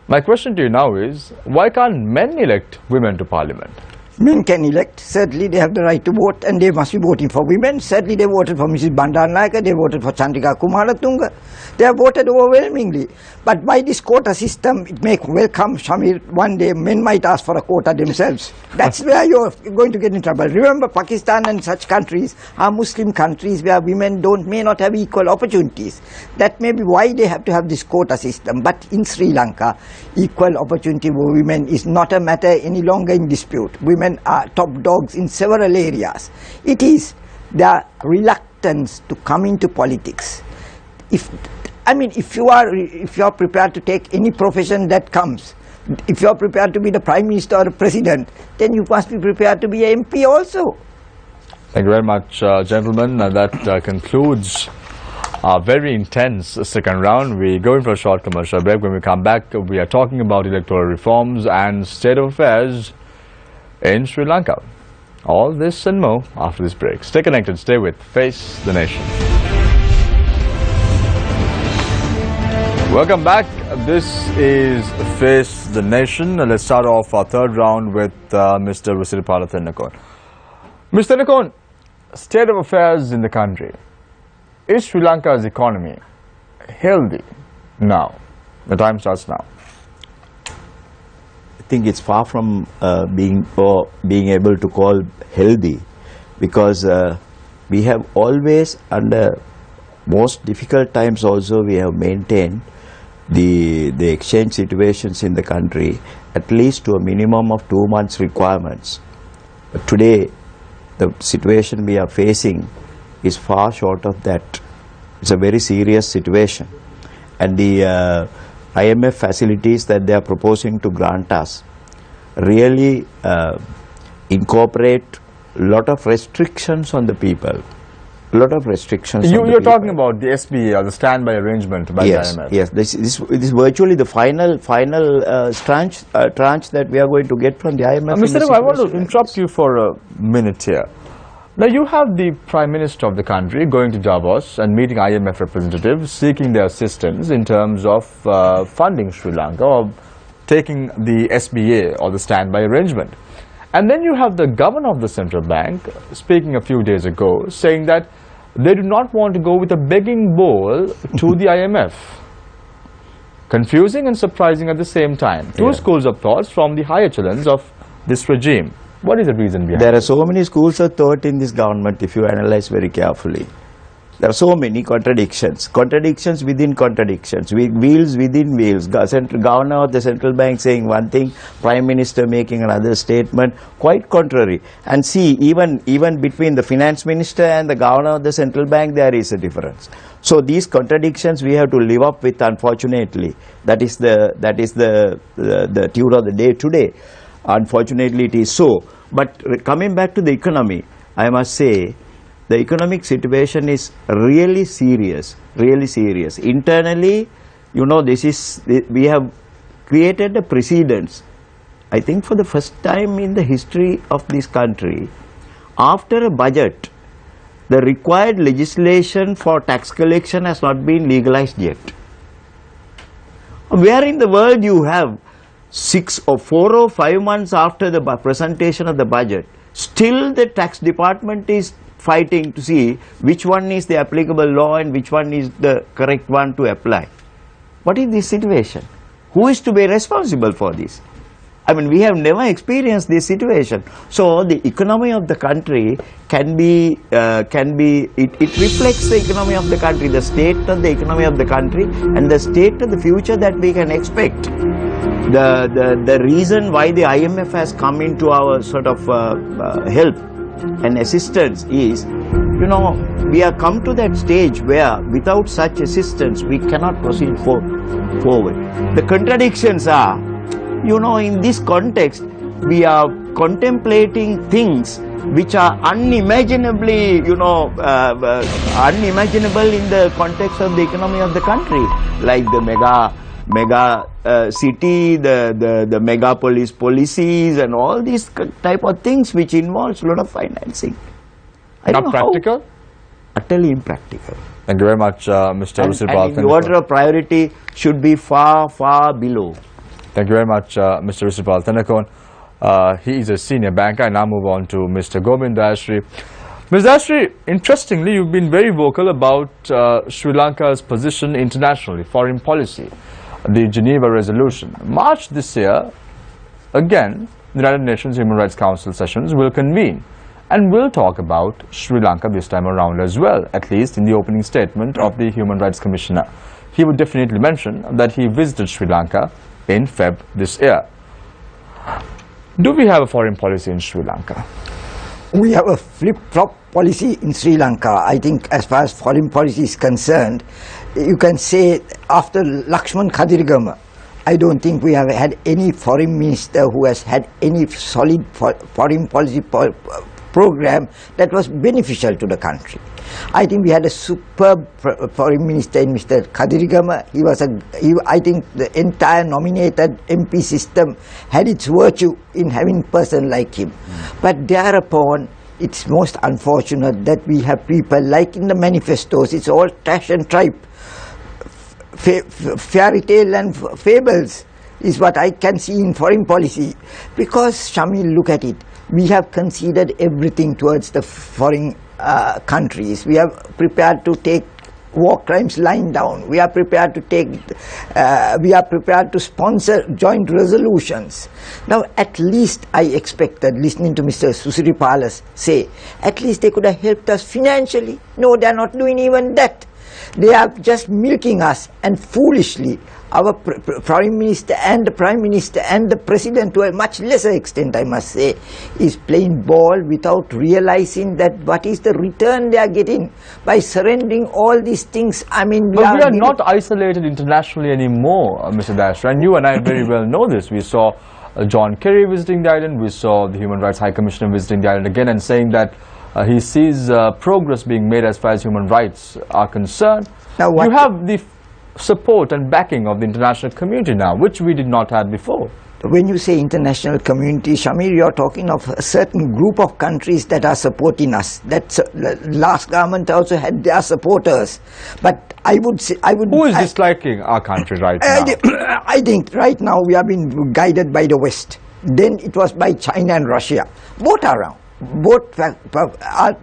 My question to you now is, why can't men elect women to parliament? Men can elect. Certainly they have the right to vote, and they must be voting for women. Certainly they voted for Mrs. Bandaranaike, they voted for Chandrika Kumaratunga. They have voted overwhelmingly. But by this quota system, it may well come, Shamir, one day men might ask for a quota themselves. That's where you're going to get in trouble. Remember, Pakistan and such countries are Muslim countries where women may not have equal opportunities. That may be why they have to have this quota system. But in Sri Lanka, equal opportunity for women is not a matter any longer in dispute. Women are top dogs in several areas. It is their reluctance to come into politics. If you are prepared to take any profession that comes, if you are prepared to be the Prime Minister or the President, then you must be prepared to be an MP also. Thank you very much, gentlemen. That concludes our very intense second round. We go in for a short commercial break. When we come back, we are talking about electoral reforms and state of affairs in Sri Lanka. All this and more after this break. Stay connected, stay with Face the Nation. Welcome back. This is Face the Nation. Let's start off our third round with Mr. Visiripala Tendakon. Mr. Tendakon, state of affairs in the country. Is Sri Lanka's economy healthy now? The time starts now. I think it's far from being able to call healthy, because we have always, under most difficult times also, we have maintained the exchange situations in the country at least to a minimum of 2 months requirements. But today the situation we are facing is far short of that. It's a very serious situation, and the IMF facilities that they are proposing to grant us really incorporate a lot of restrictions on the people. A lot of restrictions. You're talking about the SBA, or the standby arrangement by the IMF. Yes, this is virtually the final tranche that we are going to get from the IMF. Mr. I want to interrupt you for a minute here. Now you have the Prime Minister of the country going to Davos and meeting IMF representatives, seeking their assistance in terms of funding Sri Lanka or taking the SBA or the standby arrangement. And then you have the governor of the central bank speaking a few days ago saying that they do not want to go with a begging bowl to the IMF. Confusing and surprising at the same time. Two schools of thoughts from the high echelons of this regime. What is the reason behind There are so many schools of thought in this government if you analyze very carefully. There are so many contradictions. Contradictions within contradictions. Wheels within wheels. Governor of the central bank saying one thing, Prime Minister making another statement, quite contrary. And see, even between the finance minister and the governor of the central bank, there is a difference. So these contradictions we have to live up with, unfortunately. That is the tune of the day today. Unfortunately, it is so. But coming back to the economy, I must say, the economic situation is really serious, really serious. Internally, you know, we have created a precedence. I think for the first time in the history of this country, after a budget, the required legislation for tax collection has not been legalized yet. Where in the world you have 4 or 5 months after the presentation of the budget, still the tax department is fighting to see which one is the applicable law and which one is the correct one to apply. What is this situation? Who is to be responsible for this? I mean, we have never experienced this situation. So the economy of the country it reflects the economy of the country, the state of the economy of the country and the state of the future that we can expect. The reason why the IMF has come into our sort of help and assistance is, you know, we have come to that stage where without such assistance we cannot proceed forward. The contradictions are, you know, in this context we are contemplating things which are unimaginably, you know, unimaginable in the context of the economy of the country, like the mega city, the megapolis policies and all these type of things which involves a lot of financing. Not practical? Utterly impractical. Thank you very much, Mr. Risipal. And the order of priority should be far, far below. Thank you very much, Mr. Risipal Thanakon. He is a senior banker. I now move on to Mr. Govind Dayasri. Ms. Dayasri, interestingly, you've been very vocal about Sri Lanka's position internationally, foreign policy, the Geneva Resolution. March this year, again, the United Nations Human Rights Council sessions will convene and we'll talk about Sri Lanka this time around as well, at least in the opening statement of the Human Rights Commissioner. He would definitely mention that he visited Sri Lanka in Feb this year. Do we have a foreign policy in Sri Lanka? We have a flip-flop policy in Sri Lanka. I think as far as foreign policy is concerned, you can say after Lakshman Kadirigama, I don't think we have had any foreign minister who has had any solid foreign policy program that was beneficial to the country. I think we had a superb foreign minister in Mr. Kadirigama. I think the entire nominated MP system had its virtue in having a person like him. But thereupon, it's most unfortunate that we have people like in the manifestos, it's all trash and tripe. Fairy tale and fables is what I can see in foreign policy. Because, Shamil, look at it. We have conceded everything towards the foreign countries. We are prepared to take war crimes lying down. We are prepared to sponsor joint resolutions. Now, at least I expected, listening to Mr. Susiripalas say, at least they could have helped us financially. No, they are not doing even that. They are just milking us, and foolishly our Prime Minister and the Prime Minister and the President, to a much lesser extent I must say, is playing ball without realizing that what is the return they are getting by surrendering all these things. I mean, we are not isolated internationally anymore, Mr. Dayasri, and you and I very well know this. We saw John Kerry visiting the island, we saw the Human Rights High Commissioner visiting the island again and saying that he sees progress being made as far as human rights are concerned. Now, you have the support and backing of the international community now, which we did not have before. when you say international community, Shamir, you're talking of a certain group of countries that are supporting us. That last government also had their supporters. But I would say, Who is disliking our country right now? I think right now we are being guided by the West. Then it was by China and Russia. Both are wrong. Both are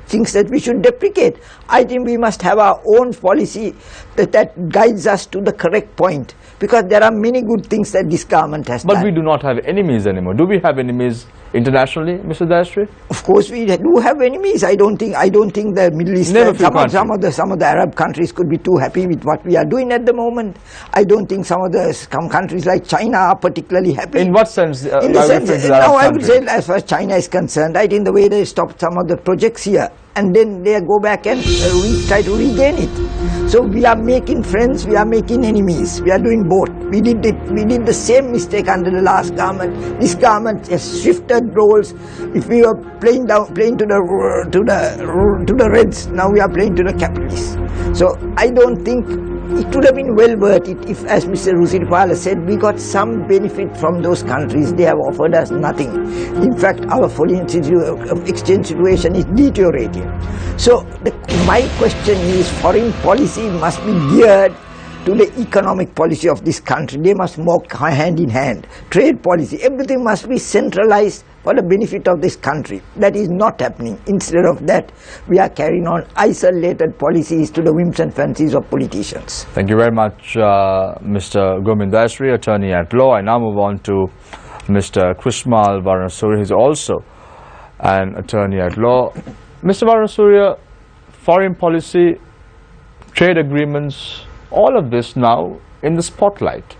things that we should deprecate. I think we must have our own policy that guides us to the correct point, because there are many good things that this government has done. But we do not have enemies anymore. Do we have enemies internationally, Mr. Dastri? Of course, we do have enemies. I don't think the Middle East, some of the Arab countries could be too happy with what we are doing at the moment. I don't think some countries like China are particularly happy. In what sense? In the sense, now I would say, as far as China is concerned, I think the way they stopped some of the projects here, and then they go back and try to regain it. So we are making friends, we are making enemies. We are doing both. We did the same mistake under the last government. This government has shifted roles. If we were playing to the Reds, now we are playing to the capitalists. So I don't think it would have been well worth it if, as Mr. Rusiripala said, we got some benefit from those countries. They have offered us nothing. In fact, our foreign exchange situation is deteriorating. So my question is, foreign policy must be geared to the economic policy of this country. They must work hand in hand. Trade policy, everything must be centralized for the benefit of this country. That is not happening. Instead of that, we are carrying on isolated policies to the whims and fancies of politicians. Thank you very much, Mr. Gomin Dastri, attorney at law. I now move on to Mr. Krishmal Varanasuri, who is also an attorney at law. Mr. Varanasuri, foreign policy, trade agreements, all of this now in the spotlight.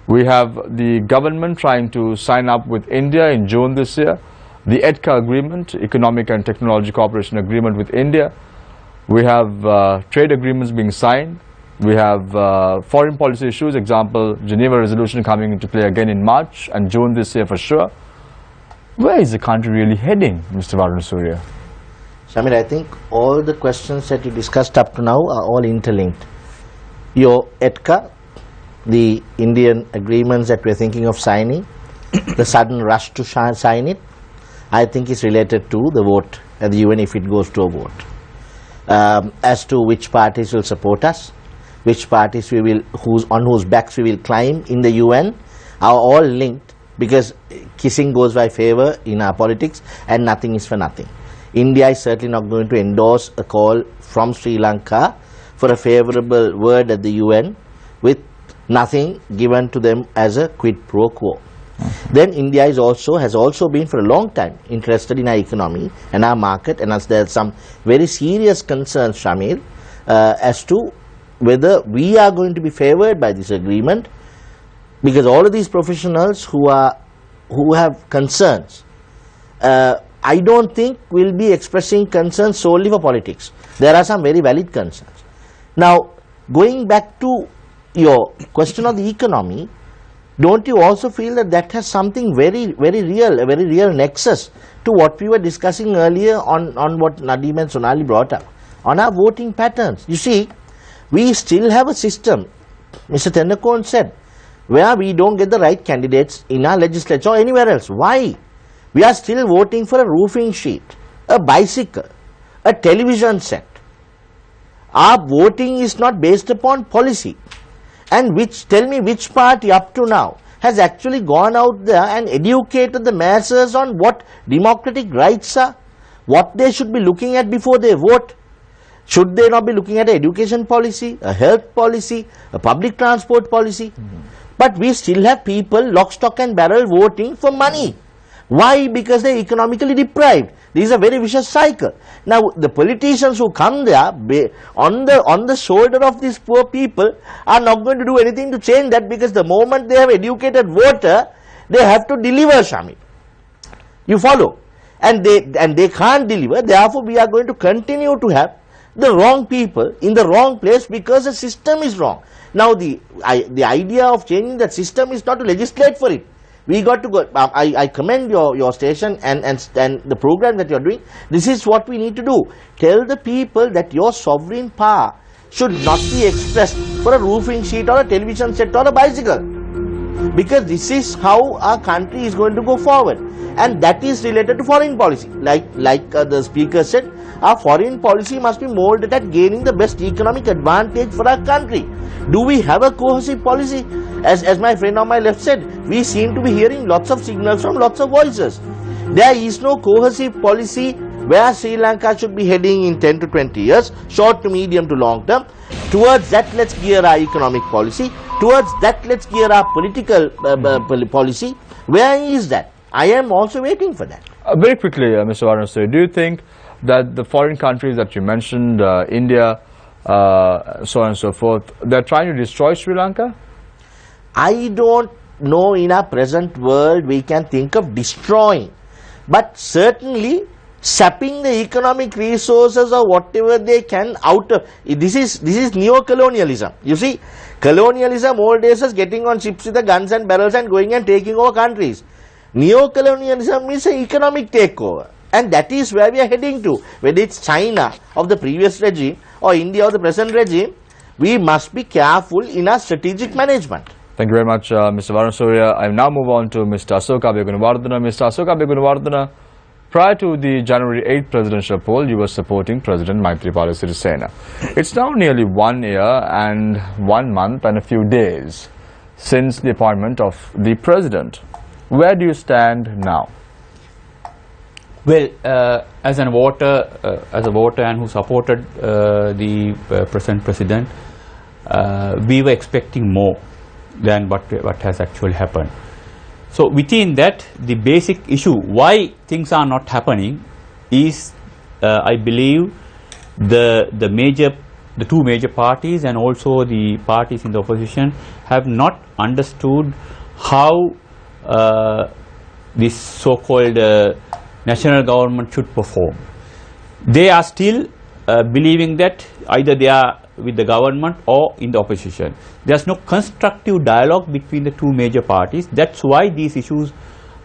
We have the government trying to sign up with India in June this year, the EDCA agreement, Economic and Technology Cooperation Agreement with India. We have trade agreements being signed. We have foreign policy issues, example, Geneva resolution coming into play again in March and June this year for sure. Where is the country really heading, Mr. Varanasuri? Shamir, I think all the questions that you discussed up to now are all interlinked. Your EDCA, the Indian agreements that we're thinking of signing, the sudden rush to sign it, I think is related to the vote at the UN if it goes to a vote. As to which parties will support us, which parties we will, on whose backs we will climb in the UN, are all linked, because kissing goes by favor in our politics and nothing is for nothing. India is certainly not going to endorse a call from Sri Lanka for a favorable word at the UN with nothing given to them as a quid pro quo. Then India has also been for a long time interested in our economy and our market, and as there are some very serious concerns, Shamil, as to whether we are going to be favored by this agreement, because all of these professionals who have concerns, I don't think will be expressing concerns solely for politics. There are some very valid concerns. Now, going back to your question of the economy, don't you also feel that has something very, very real, a very real nexus to what we were discussing earlier on what Nadeem and Sonali brought up, on our voting patterns? You see, we still have a system, Mr. Tendakon said, where we don't get the right candidates in our legislature or anywhere else. Why? We are still voting for a roofing sheet, a bicycle, a television set. Our voting is not based upon policy. And tell me which party up to now has actually gone out there and educated the masses on what democratic rights are, what they should be looking at before they vote. Should they not be looking at an education policy, a health policy, a public transport policy? But we still have people lock, stock and barrel voting for money. Why? Because they are economically deprived. This is a very vicious cycle. Now, the politicians who come there on the shoulder of these poor people are not going to do anything to change that, because the moment they have educated voter, they have to deliver, Shami. You follow? And they can't deliver. Therefore, we are going to continue to have the wrong people in the wrong place because the system is wrong. Now, the idea of changing that system is not to legislate for it. We got to go. I commend your station and the program that you are doing. This is what we need to do. Tell the people that your sovereign power should not be expressed for a roofing sheet or a television set or a bicycle. because this is how our country is going to go forward, and that is related to foreign policy. Like the speaker said, our foreign policy must be molded at gaining the best economic advantage for our country. Do we have a cohesive policy? As my friend on my left said, we seem to be hearing lots of signals from lots of voices. There is no cohesive policy where Sri Lanka should be heading in 10 to 20 years, short to medium to long term. Towards that, let's gear our economic policy. Towards that, let's gear our political policy. Where is that? I am also waiting for that. Very quickly, Mr. Varanasi, do you think that the foreign countries that you mentioned, India, so on and so forth, they're trying to destroy Sri Lanka? I don't know, in our present world we can think of destroying, but certainly sapping the economic resources or whatever they can out of. This is neo-colonialism. You see, colonialism old days is getting on ships with the guns and barrels and going and taking over countries. Neo-colonialism is an economic takeover, and that is where we are heading to. Whether it's China of the previous regime or India of the present regime, we must be careful in our strategic management. Thank you very much, Mr. Varun Surya. I now move on to Mr. Asoka Begunawardena. Mr. Asoka Begunawardena, prior to the January 8th presidential poll, you were supporting President Maithripala Sirisena. It's now nearly 1 year and 1 month and a few days since the appointment of the president. Where do you stand now? Well, as a voter and who supported the present president, we were expecting more than what has actually happened. So within that, the basic issue why things are not happening is, I believe, the two major parties and also the parties in the opposition have not understood how this so-called national government should perform. They are still believing that either they are with the government or in the opposition. There is no constructive dialogue between the two major parties. That's why these issues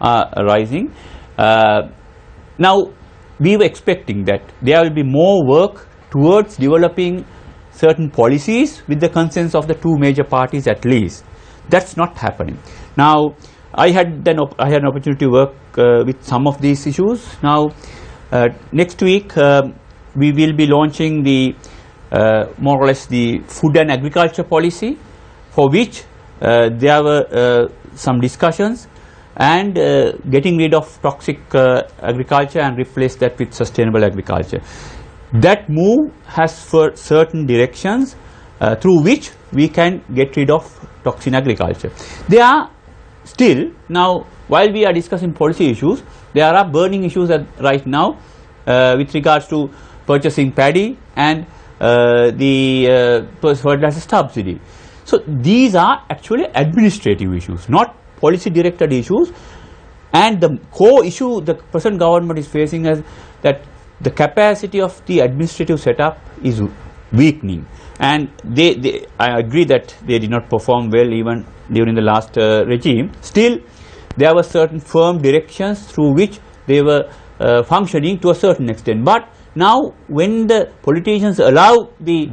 are arising. Now, we were expecting that there will be more work towards developing certain policies with the consent of the two major parties at least. That's not happening. Now, I had an opportunity to work with some of these issues. Now, next week we will be launching the more or less the food and agriculture policy, for which there were some discussions, and getting rid of toxic agriculture and replace that with sustainable agriculture. That move has for certain directions through which we can get rid of toxin agriculture. There are still, now while we are discussing policy issues, there are burning issues right now with regards to purchasing paddy and the fertilizer subsidy. So these are actually administrative issues, not policy directed issues, and the core issue the present government is facing is that the capacity of the administrative setup is weakening, and I agree that they did not perform well even during the last regime. Still, there were certain firm directions through which they were functioning to a certain extent, but now when the politicians allow the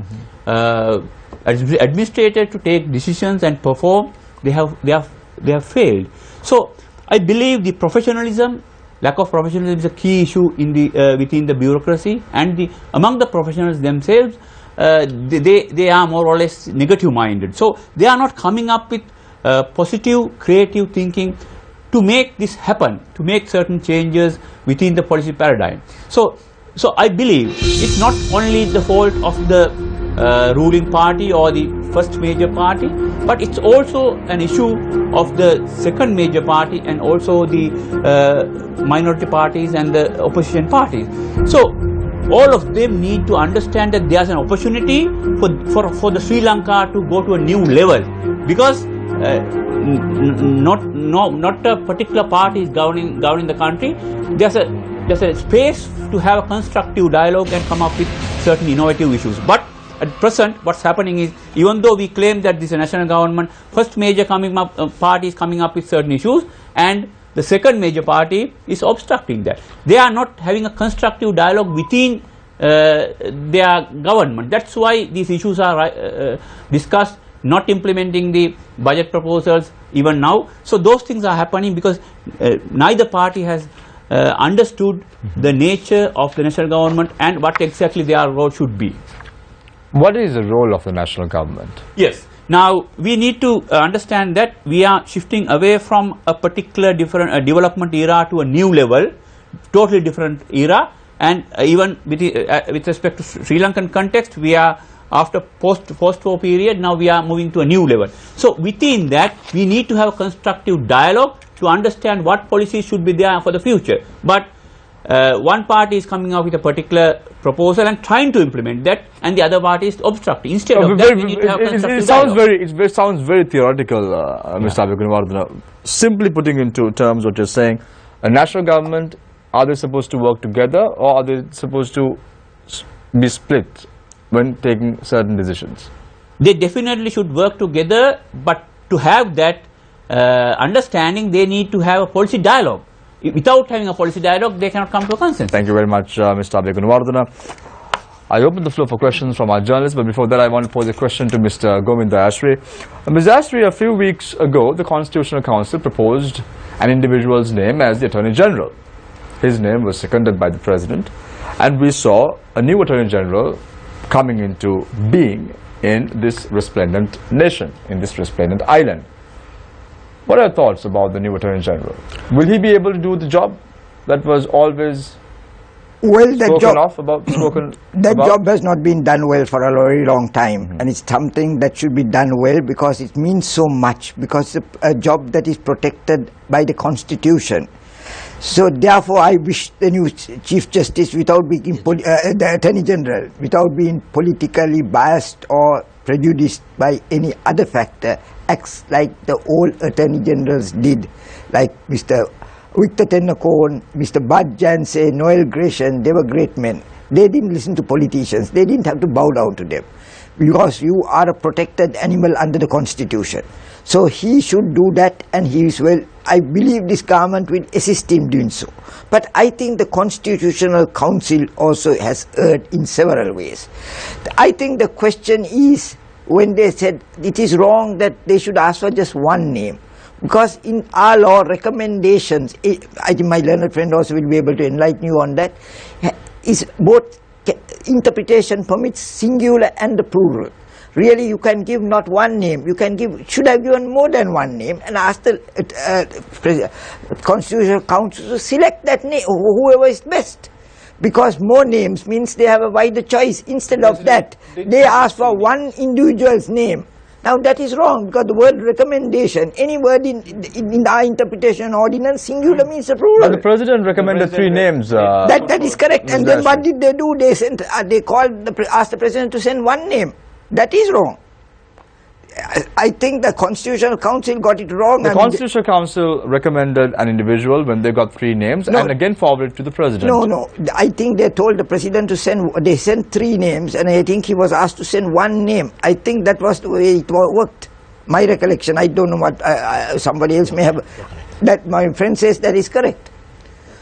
administrator to take decisions and perform, they have failed. So I believe the professionalism, lack of professionalism is a key issue in the within the bureaucracy, and among the professionals themselves, they are more or less negative minded. So they are not coming up with positive, creative thinking to make this happen, to make certain changes within the policy paradigm. So I believe it's not only the fault of the ruling party or the first major party, but it's also an issue of the second major party and also the minority parties and the opposition parties. So all of them need to understand that there's an opportunity for the Sri Lanka to go to a new level, because not a particular party is governing the country. There's a space to have a constructive dialogue and come up with certain innovative issues. But at present, what's happening is, even though we claim that this is a national government, first major party is coming up with certain issues, and the second major party is obstructing that. They are not having a constructive dialogue within their government. That's why these issues are discussed not implementing the budget proposals even now. So those things are happening because neither party has understood the nature of the national government and what exactly their role should be. What is the role of the national government? Yes. Now we need to understand that we are shifting away from a particular different development era to a new level, totally different era, and even with respect to Sri Lankan context, we are after post-war period, now we are moving to a new level. So within that, we need to have a constructive dialogue to understand what policies should be there for the future. But one party is coming out with a particular proposal and trying to implement that, and the other party is obstructing. Instead of that, we need to have constructive dialogue. It sounds very theoretical, Mr. Abegunawardena. Simply putting into terms what you're saying, a national government, are they supposed to work together or are they supposed to be split when taking certain decisions? They definitely should work together, but to have that understanding, they need to have a policy dialogue. Without having a policy dialogue, they cannot come to a consensus. Thank you very much, Mr. Abegunawardena. I open the floor for questions from our journalists, but before that I want to pose a question to Mr. Govinda Ashri. Ms. Ashri, a few weeks ago, the Constitutional Council proposed an individual's name as the Attorney General. His name was seconded by the President, and we saw a new Attorney General coming into being in this resplendent nation, in this resplendent island. What are your thoughts about the new Attorney General? Will he be able to do the job that was always that job has not been done well for a very long time, and it's something that should be done well because it means so much, because it's a job that is protected by the Constitution. So therefore I wish the new Chief Justice, without being the Attorney General, without being politically biased or prejudiced by any other factor, acts like the old Attorney Generals did, like Mr. Victor Tennakoon, Mr. Bud Janse, Noel Gresham. They were great men. They didn't listen to politicians. They didn't have to bow down to them, because you are a protected animal under the Constitution. So he should do that, and he is well. I believe this government will assist him doing so. But I think the Constitutional Council also has erred in several ways. I think the question is, when they said it is wrong that they should ask for just one name, because in our law recommendations, I think my learned friend also will be able to enlighten you on that, is both interpretation permits singular and the plural. Really, you can give not one name, you can give, should have given more than one name, and ask the Constitutional Council to select that name, whoever is best. Because more names means they have a wider choice. Instead of that, they ask for one individual's name. Now that is wrong, because the word recommendation, any word in our interpretation ordinance, singular means a plural. But the President recommended three names. That is correct. And then what did they do? They sent, they asked the President to send one name. That is wrong. I think the Constitutional Council got it wrong. The Constitutional Council recommended an individual when they got three names, and again forwarded to the President. No. I think they told the President to send, they sent three names, and I think he was asked to send one name. I think that was the way it worked. My recollection, I don't know what, somebody else may have, that my friend says that is correct.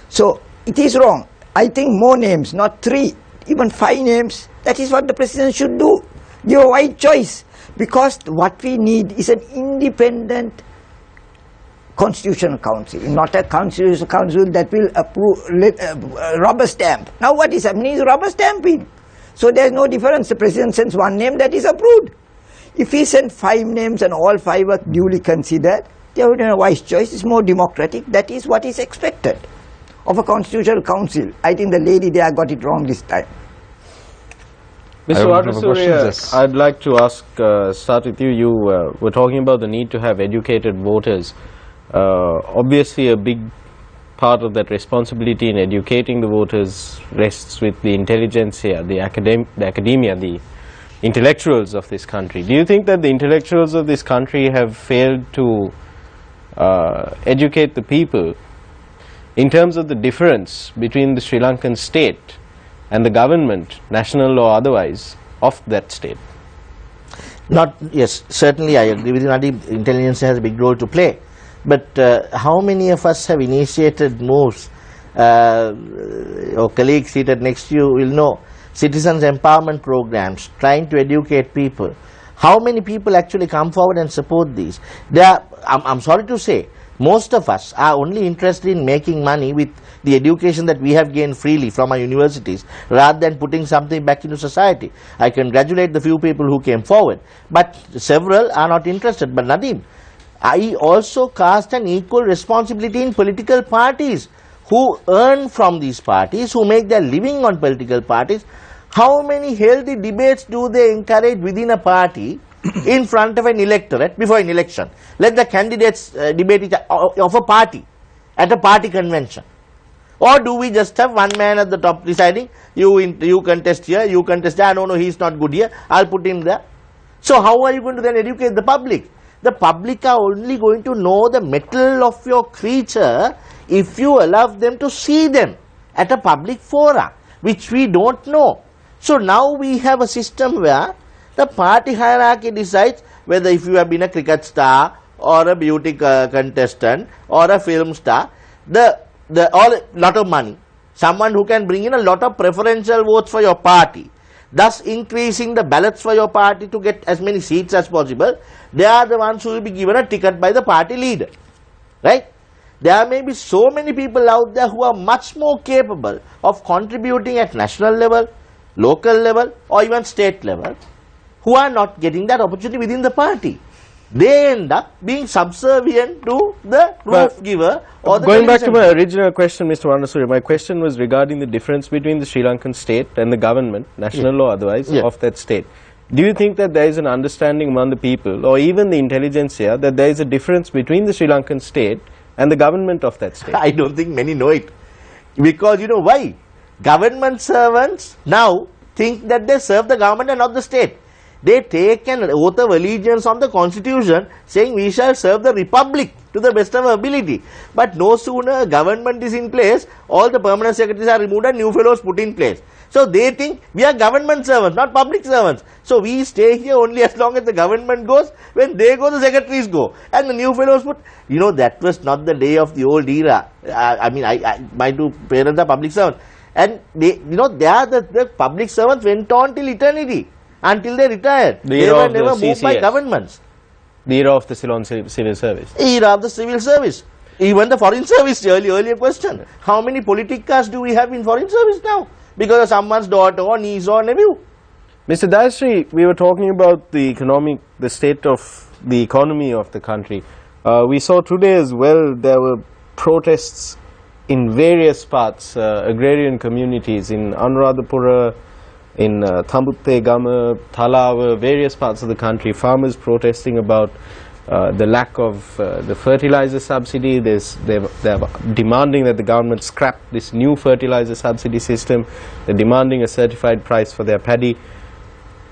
So it is wrong. I think more names, not three, even 5 names, that is what the President should do. Give a wide choice. Because what we need is an independent Constitutional Council, not a Constitutional Council that will approve, rubber stamp. Now what is happening is rubber stamping. So there is no difference. The President sends one name, that is approved. If he sends 5 names and all 5 are duly considered, they have a wise choice. It's more democratic. That is what is expected of a Constitutional Council. I think the lady there got it wrong this time. Mr. Vajrasurya, I'd like to ask, start with you. You were talking about the need to have educated voters. Obviously, a big part of that responsibility in educating the voters rests with the intelligentsia, the academia, the intellectuals of this country. Do you think that the intellectuals of this country have failed to educate the people in terms of the difference between the Sri Lankan state and the government, national or otherwise, of that state? Yes, certainly I agree with you. Intelligence has a big role to play. But how many of us have initiated moves? Your colleagues seated next to you will know. Citizens empowerment programs, trying to educate people. How many people actually come forward and support these? I'm sorry to say, most of us are only interested in making money with the education that we have gained freely from our universities, rather than putting something back into society. I congratulate the few people who came forward, but several are not interested. But Nadeem, I also cast an equal responsibility in political parties who earn from these parties, who make their living on political parties. How many healthy debates do they encourage within a party in front of an electorate before an election? Let the candidates debate each of a party at a party convention. Or do we just have one man at the top deciding, you contest here, you contest there, no, he's not good here, I'll put him there. So how are you going to then educate the public? The public are only going to know the mettle of your creature if you allow them to see them at a public fora, which we don't know. So now we have a system where the party hierarchy decides whether if you have been a cricket star or a beauty contestant or a film star, all lot of money, someone who can bring in a lot of preferential votes for your party, thus increasing the ballots for your party to get as many seats as possible, they are the ones who will be given a ticket by the party leader, right? There may be so many people out there who are much more capable of contributing at national level, local level or even state level, who are not getting that opportunity within the party. They end up being subservient to the roof giver or the going back to my original question, Mr. Varnasuri, my question was regarding the difference between the Sri Lankan state and the government, national law otherwise, of that state. Do you think that there is an understanding among the people or even the intelligentsia that there is a difference between the Sri Lankan state and the government of that state? I don't think many know it. Because you know why? Government servants now think that they serve the government and not the state. They take an oath of allegiance on the constitution saying we shall serve the republic to the best of our ability. But no sooner government is in place, all the permanent secretaries are removed and new fellows put in place. So they think we are government servants, not public servants. So we stay here only as long as the government goes. When they go, the secretaries go. And the new fellows put, you know, that was not the day of the old era. My two parents are public servants. And they, you know, they are the public servants went on till eternity, until they retired. They were never moved by governments. The era of the Ceylon civil service. Era of the civil service. Even the foreign service, earlier question. How many politicas do we have in foreign service now? Because of someone's daughter or niece or nephew. Mr. Dayasri, we were talking about the state of the economy of the country. We saw today as well there were protests in various parts, agrarian communities in Anuradhapura, in Tambutte, Gama, Thalawa, various parts of the country, farmers protesting about the lack of the fertilizer subsidy. They're demanding that the government scrap this new fertilizer subsidy system. They're demanding a certified price for their paddy.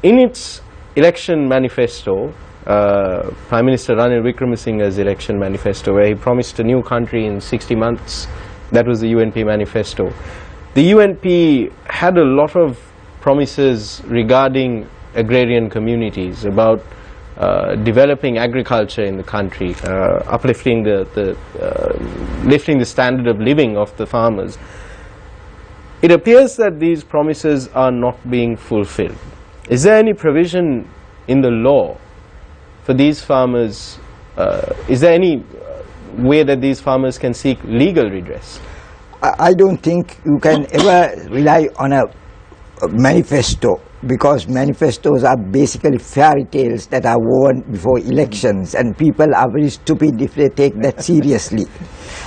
In its election manifesto, Prime Minister Ranil Wickremesinghe's election manifesto, where he promised a new country in 60 months, that was the UNP manifesto. The UNP had a lot of promises regarding agrarian communities, about developing agriculture in the country, uplifting lifting the standard of living of the farmers. It appears that these promises are not being fulfilled. Is there any provision in the law for these farmers? Is there any way that these farmers can seek legal redress? I don't think you can ever rely on a manifesto, because manifestos are basically fairy tales that are woven before elections, and people are very stupid if they take that seriously.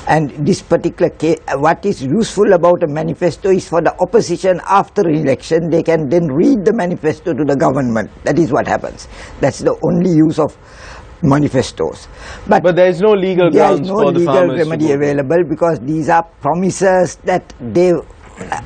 And this particular case, what is useful about a manifesto is for the opposition after an election, they can then read the manifesto to the government. That is what happens. That's the only use of manifestos. But there is no legal grounds for the farmers. There is no legal remedy available, because these are promises that they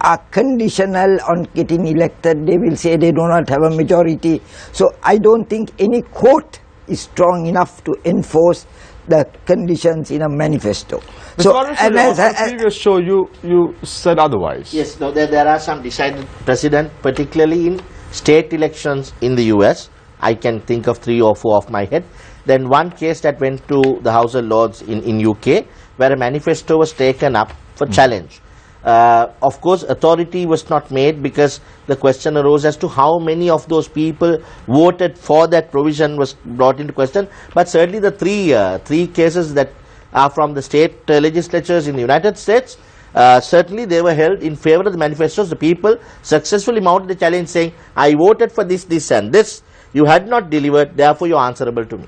are conditional on getting elected. They will say they do not have a majority. So I don't think any court is strong enough to enforce the conditions in a manifesto. So, on the previous show, you said otherwise. Yes, no, there are some decided precedent, particularly in state elections in the US. I can think of 3 or 4 off my head. Then one case that went to the House of Lords in UK, where a manifesto was taken up for challenge. Of course, authority was not made because the question arose as to how many of those people voted for that provision was brought into question. But certainly the three cases that are from the state legislatures in the United States, certainly they were held in favor of the manifestos. The people successfully mounted the challenge saying, I voted for this, this and this. You had not delivered, therefore you are answerable to me.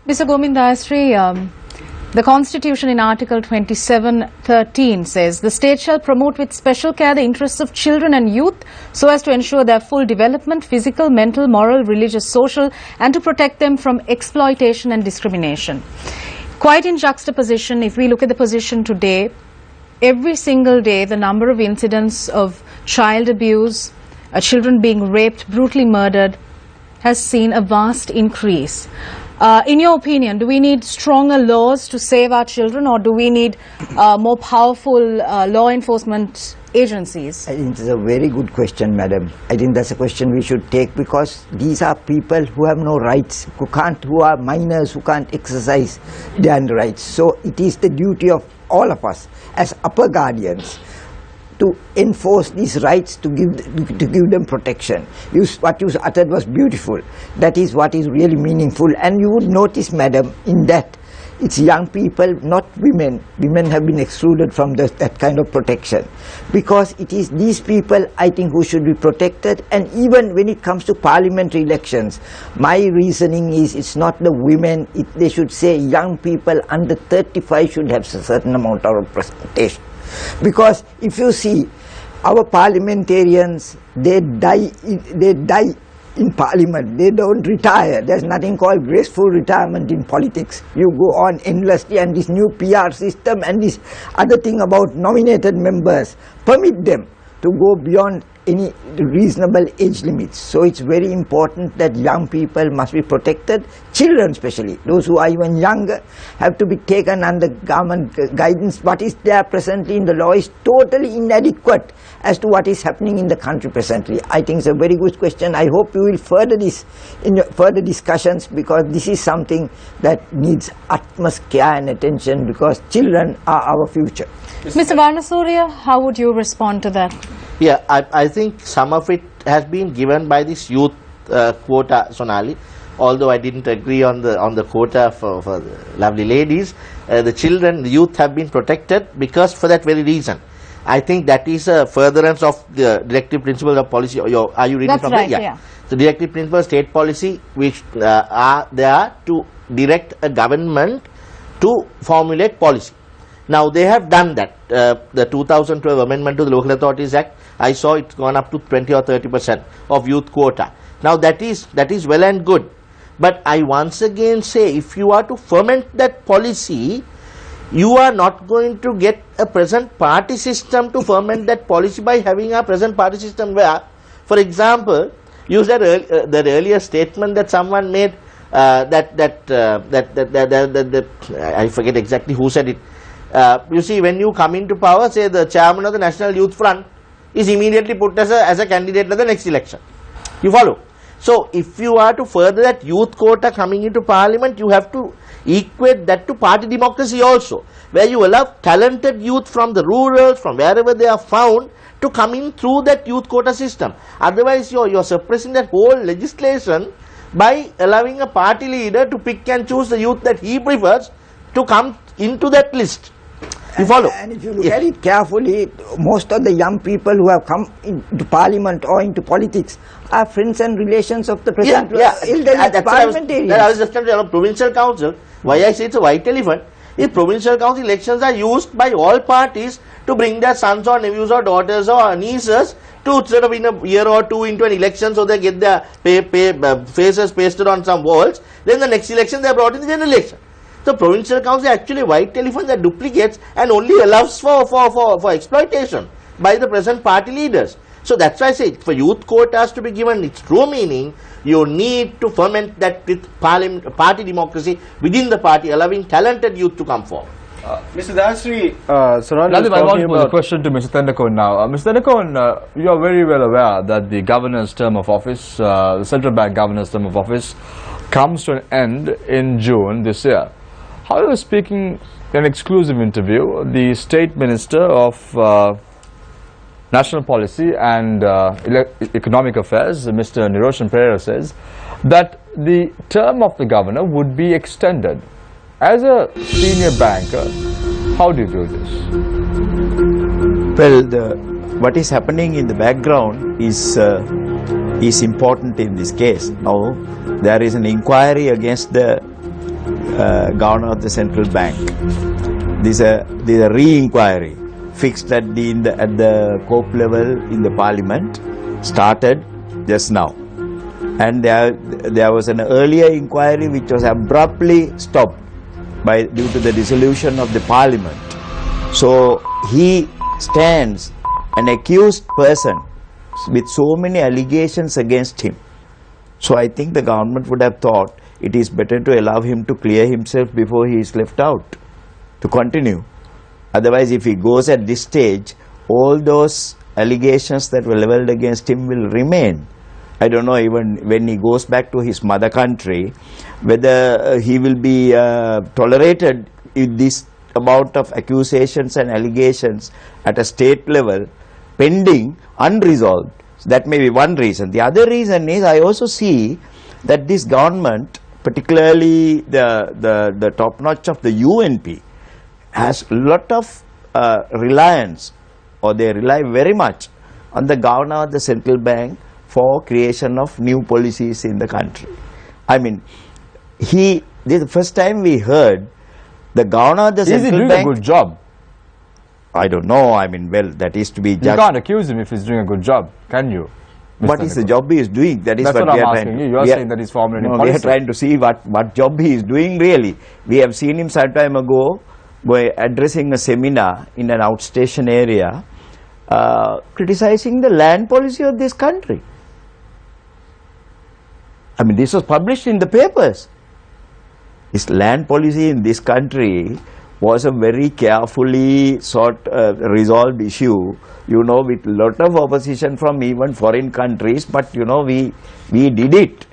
Mr. Gomindasri, the Constitution in Article 27(13) says, the state shall promote with special care the interests of children and youth so as to ensure their full development, physical, mental, moral, religious, social, and to protect them from exploitation and discrimination. Quite in juxtaposition, if we look at the position today, every single day the number of incidents of child abuse, children being raped, brutally murdered, has seen a vast increase. In your opinion, do we need stronger laws to save our children, or do we need more powerful law enforcement agencies? I think it's a very good question, madam. I think that's a question we should take, because these are people who have no rights, who are minors, who can't exercise their rights. So it is the duty of all of us as upper guardians to enforce these rights, to give them protection. What you uttered was beautiful. That is what is really meaningful. And you would notice, madam, in that it's young people, not women. Women have been excluded from that kind of protection, because it is these people, I think, who should be protected. And even when it comes to parliamentary elections, my reasoning is it's not the women. They should say young people under 35 should have a certain amount of representation. Because if you see, our parliamentarians, they die in parliament. They don't retire. There's nothing called graceful retirement in politics. You go on endlessly, and this new PR system and this other thing about nominated members permit them to go beyond any reasonable age limits. So it's very important that young people must be protected. Children especially, those who are even younger, have to be taken under government guidance. What is there presently in the law is totally inadequate as to what is happening in the country presently. I think it's a very good question. I hope you will further this in your further discussions, because this is something that needs utmost care and attention, because children are our future. Mr. Varnasurya, how would you respond to that? Yeah, I think some of it has been given by this youth quota, Sonali. Although I didn't agree on the quota for the lovely ladies, the children, the youth have been protected because for that very reason. I think that is a furtherance of the directive principles of policy. Are you reading That's from right, there? yeah. The directive principles of state policy, which are there to direct a government to formulate policy. Now they have done that. The 2012 amendment to the Local Authorities Act, I saw it's gone up to 20 or 30% of youth quota. Now that is well and good. But I once again say, if you are to ferment that policy, you are not going to get a present party system to ferment that policy by having a present party system where, for example, use that earlier statement that someone made, I forget exactly who said it. You see, when you come into power, say the chairman of the National Youth Front is immediately put as a candidate for the next election. You follow? So, if you are to further that youth quota coming into parliament, you have to equate that to party democracy also, where you allow talented youth from the rural, from wherever they are found, to come in through that youth quota system. Otherwise, you're suppressing that whole legislation by allowing a party leader to pick and choose the youth that he prefers to come into that list. You follow? And if you look at it carefully, most of the young people who have come into parliament or into politics are friends and relations of the president. Parliamentarians. I was just telling you, provincial council, why I say it's a white elephant, if provincial council elections are used by all parties to bring their sons or nephews or daughters or nieces to sort of in a year or two into an election, so they get their faces pasted on some walls, then the next election they are brought in the general election. So provincial council is actually a white elephant that duplicates and only allows for exploitation by the present party leaders. So that's why I say, for youth quotas to be given its true meaning, you need to ferment that with party democracy within the party, allowing talented youth to come forward. Mr. Dasri, Lalit, I want to pose a question to Mr. Tendakon now. Mr. Tendakon, you are very well aware that the governor's term of office, the central bank governor's term of office, comes to an end in June this year. However, speaking an exclusive interview, the State Minister of National Policy and Economic Affairs, Mr. Niroshan Pereira, says that the term of the governor would be extended. As a senior banker, how do you view this? Well, what is happening in the background is important in this case. Now, there is an inquiry against the governor of the central bank. This is a re-inquiry fixed at the COPE level in the parliament, started just now. And there was an earlier inquiry which was abruptly stopped due to the dissolution of the parliament. So he stands an accused person with so many allegations against him. So I think the government would have thought it is better to allow him to clear himself before he is left out to continue. Otherwise, if he goes at this stage, all those allegations that were leveled against him will remain. I don't know, even when he goes back to his mother country, whether he will be tolerated with this amount of accusations and allegations at a state level pending unresolved. So that may be one reason. The other reason is, I also see that this government, particularly the top notch of the UNP, has a lot of reliance, or they rely very much on the governor of the central bank for creation of new policies in the country. I mean, this is the first time we heard the governor of the central bank. Is he doing a good job? I don't know. I mean, well, that is to be judged. You can't accuse him if he's doing a good job, can you? What is the job he is doing? That is That's what I'm we are asking trying you. You are saying that he's formulating policy. We are trying to see what job he is doing really. We have seen him some time ago addressing a seminar in an outstation area, criticizing the land policy of this country. I mean, this was published in the papers. This land policy in this country was a very carefully resolved issue, you know, with a lot of opposition from even foreign countries, but you know, we did it,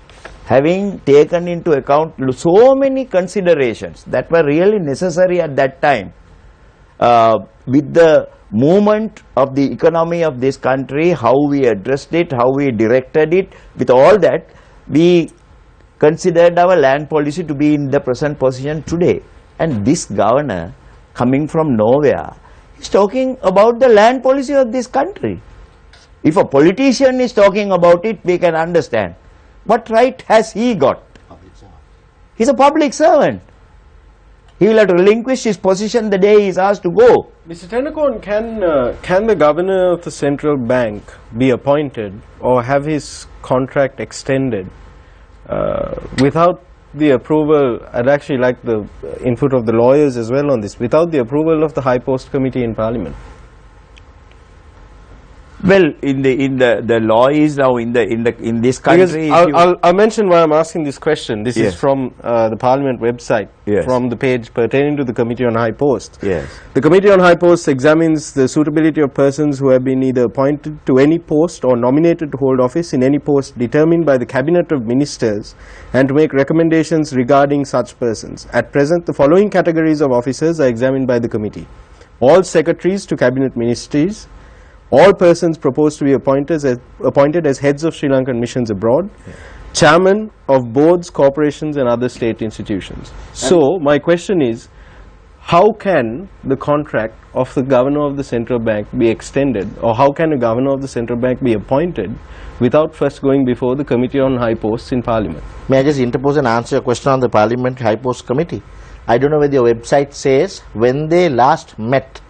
having taken into account so many considerations that were really necessary at that time. With the movement of the economy of this country, how we addressed it, how we directed it, with all that, we considered our land policy to be in the present position today. And this governor, coming from nowhere, is talking about the land policy of this country. If a politician is talking about it, we can understand. What right has he got? He's a public servant. He will have to relinquish his position the day he is asked to go. Mr. Tennakoon, can the governor of the central bank be appointed or have his contract extended without the approval? I'd actually like the input of the lawyers as well on this. Without the approval of the High Post Committee in Parliament. Well, in the law is now in this country. I'll mention why I'm asking this question. This is from the Parliament website, from the page pertaining to the Committee on High Posts. Yes. The Committee on High Posts examines the suitability of persons who have been either appointed to any post or nominated to hold office in any post determined by the Cabinet of Ministers, and to make recommendations regarding such persons. At present, the following categories of officers are examined by the committee: all secretaries to Cabinet Ministries, all persons proposed to be appointed as heads of Sri Lankan missions abroad, chairman of boards, corporations and other state institutions. So my question is, how can the contract of the governor of the central bank be extended, or how can a governor of the central bank be appointed without first going before the Committee on High Posts in Parliament? May I just interpose and answer a question on the Parliament High Post Committee? I don't know whether your website says when they last met.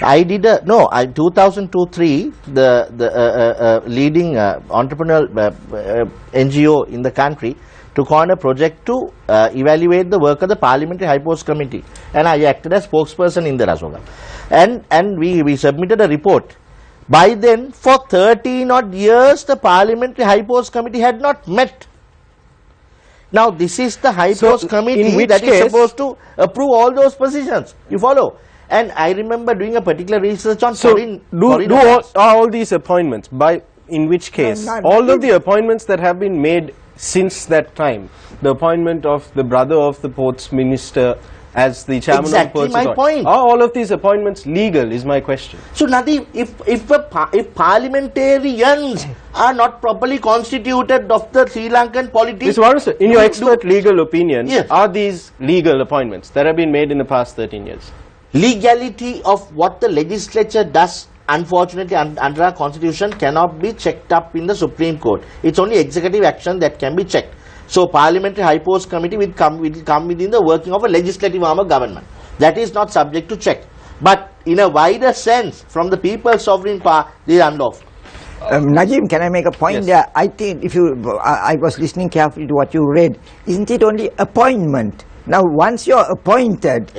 I did 2002-03, the leading entrepreneurial NGO in the country took on a project to evaluate the work of the Parliamentary High Post Committee, and I acted as spokesperson in the Rasoga, and we submitted a report. By then, for 13 odd years, the Parliamentary High Post Committee had not met. Now, this is the High Post Committee that is supposed to approve all those positions. You follow? And I remember doing a particular research on foreign all these appointments, in which case, all of the appointments that have been made since that time, the appointment of the brother of the ports minister, as the chairman Exactly of the my point. Are all of these appointments legal is my question. So Nadeem, if parliamentarians are not properly constituted of the Sri Lankan politics, Mr. Varus, in your expert legal opinion, Yes. are these legal appointments that have been made in the past 13 years? legality of what the legislature does, unfortunately under our constitution, cannot be checked up in the Supreme Court. It's only executive action that can be checked. So parliamentary high post committee will come within the working of a legislative arm of government. That is not subject to check. But in a wider sense, from the people's sovereign power, they are unlawful. Najim, can I make a point Yes. there? I think if you, I was listening carefully to what you read. Isn't it only appointment? Now, once you're appointed,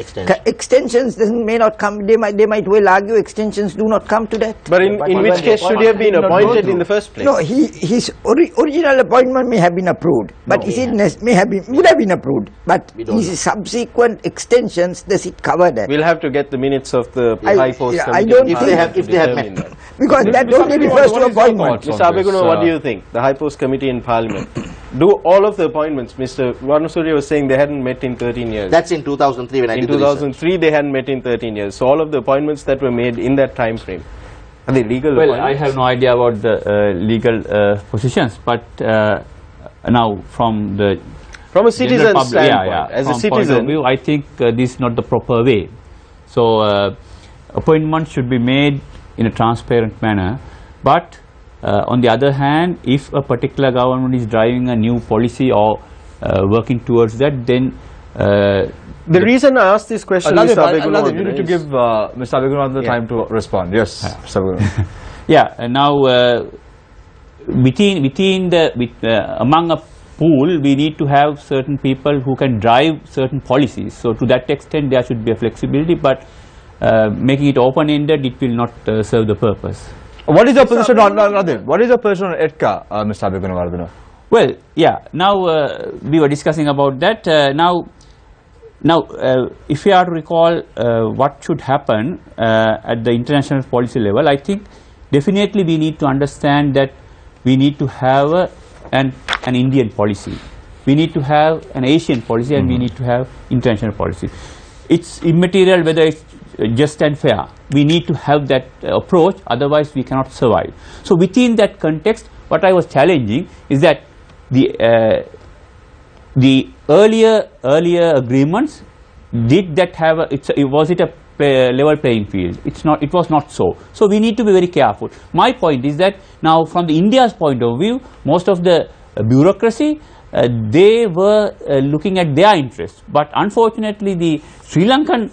extensions may not come. They might well argue extensions do not come to that. But in which case should he have been appointed in the first place? No, his original appointment may have been approved, but would have been approved. But his subsequent extensions, does it cover that? We'll have to get the minutes of the High Post I Committee don't in think- Parliament if to they have determine met. that. Because that only refers to appointment. thoughts Mr. on this? Abeguna, what do you think? The High Post Committee in Parliament. Do all of the appointments, Mr. Varnasuri was saying they hadn't met in 13 years. That's in 2003 when I In did the research. 2003 they hadn't met in 13 years. So all of the appointments that were made in that time frame, are they legal Well, I appointments? have no idea about the legal positions, but now from the From a general citizen's public, standpoint, as a from point of citizen, view, I think this is not the proper way. So appointments should be made in a transparent manner, but on the other hand, if a particular government is driving a new policy or working towards that, then the reason I asked this question, Mr. Abeguna, you need to give Mr. Abeguna the time to respond. Yes, Mr. Abeguna. yeah, now among a pool, we need to have certain people who can drive certain policies. So to that extent, there should be a flexibility, but making it open-ended, it will not serve the purpose. What is your position on Nadeem? What is your position on ETCA, Mr. Abeguna? Well, yeah. Now we were discussing about that. Now, if we are to recall what should happen at the international policy level, I think definitely we need to understand that we need to have an Indian policy. We need to have an Asian policy, and we need to have international policy. It's immaterial whether it's just and fair. We need to have that approach, otherwise we cannot survive. So within that context, what I was challenging is that the earlier agreements, did that have was it a level playing field? It was not so. So we need to be very careful. My point is that now from the India's point of view, most of the bureaucracy, they were looking at their interests, but unfortunately the Sri Lankan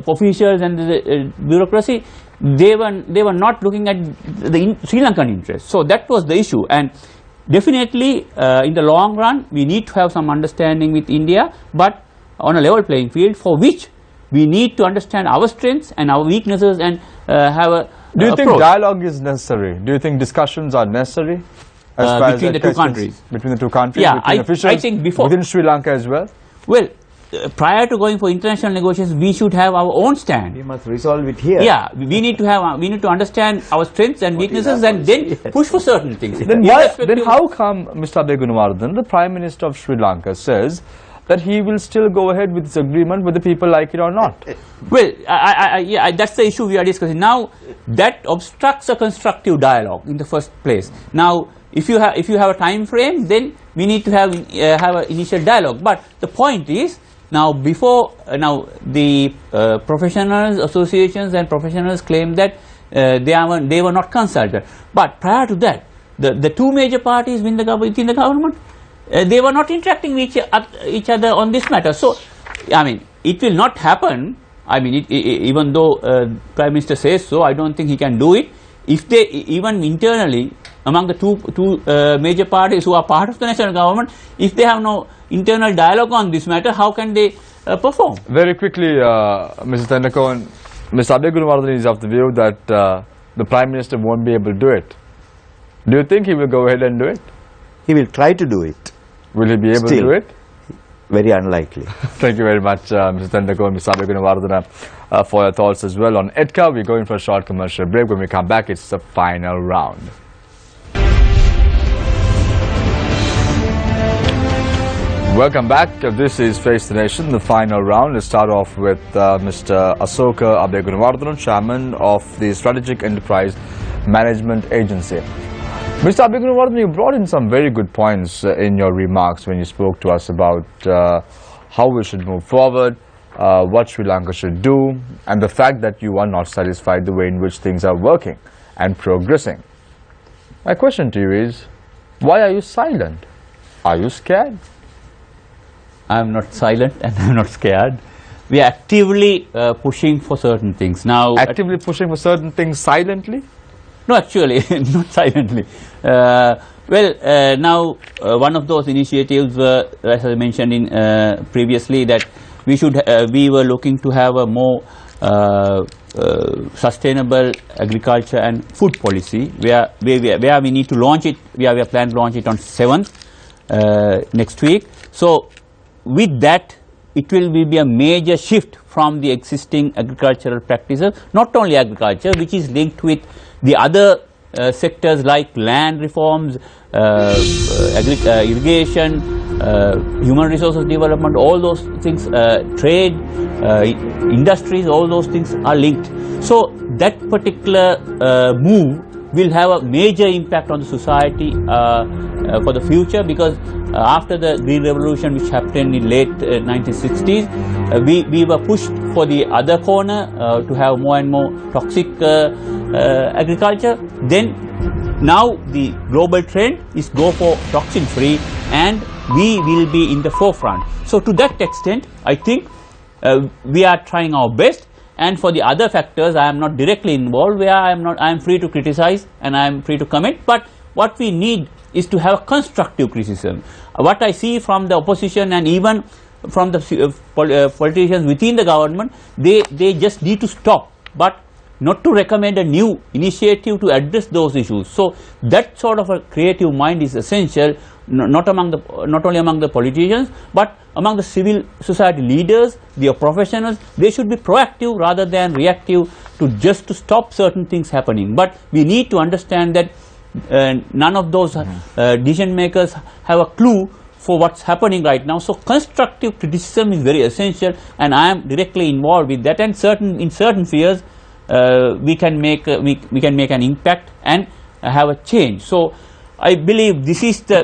officials and the bureaucracy, they were not looking at the Sri Lankan interests. So that was the issue, and definitely in the long run we need to have some understanding with India, but on a level playing field, for which we need to understand our strengths and our weaknesses and have a Do you think approach. dialogue is necessary? Do you think discussions are necessary? As far as between the that two question is- countries? Between the two countries? Yeah, between I officials think before- within Sri Lanka as well? Well, prior to going for international negotiations, we should have our own stand. We must resolve it here. Yeah, we need to understand our strengths and weaknesses, and then push for certain things. Then how come, Mr. Abeguna, the Prime Minister of Sri Lanka says that he will still go ahead with this agreement whether people like it or not? Well, yeah, that's the issue we are discussing now. That obstructs a constructive dialogue in the first place. Now, if you have a time frame, then we need to have an initial dialogue. But the point is, now the professionals associations and professionals claim that they were not consulted. But prior to that, the two major parties within the government, they were not interacting with each other on this matter. So, I mean, it will not happen. I mean, even though Prime Minister says so, I don't think he can do it. If they, even internally, among the two major parties who are part of the national government, if they have no internal dialogue on this matter, how can they perform? Very quickly, Mrs. Tendako, Mr. Abeguna is of the view that the Prime Minister won't be able to do it. Do you think he will go ahead and do it? He will try to do it. Will he be able to Still. do it? Very unlikely. Thank you very much, Mr. Tendako and Mr. Abeguna, for your thoughts as well. On ETCA, we're going for a short commercial break. When we come back, it's the final round. Welcome back. This is Face the Nation, the final round. Let's start off with Mr. Asoka Abeygunawardena, Chairman of the Strategic Enterprise Management Agency. Mr. Abeygunawardena, you brought in some very good points in your remarks when you spoke to us about how we should move forward, what Sri Lanka should do, and the fact that you are not satisfied the way in which things are working and progressing. My question to you is, why are you silent? Are you scared? I am not silent and I am not scared. We are actively pushing for certain things. Now, Actively pushing for certain things silently? no, actually, not silently. Now one of those initiatives, as I mentioned in previously, that we were looking to have a more sustainable agriculture and food policy, where we need to launch it. We are planning to launch it on 7th next week. So with that, it will be a major shift from the existing agricultural practices, not only agriculture, which is linked with the other sectors like land reforms, irrigation, human resources development, all those things, trade, industries, all those things are linked. So that particular move will have a major impact on the society for the future, because after the Green Revolution, which happened in late 1960s, we were pushed for the other corner to have more and more toxic agriculture. Then now the global trend is go for toxin free, and we will be in the forefront. So to that extent, I think we are trying our best. And for the other factors, I am not directly involved, where I am free to criticize and I am free to comment. But what we need is to have constructive criticism. What I see from the opposition and even from the politicians within the government, they just need to stop, but not to recommend a new initiative to address those issues. So that sort of a creative mind is essential, not only among the politicians, but among the civil society leaders, the professionals. They should be proactive rather than reactive to stop certain things happening. But we need to understand that none of those decision makers have a clue for what's happening right now. So constructive criticism is very essential, and I am directly involved with that. And in certain spheres, we can make an impact and have a change. So I believe this is the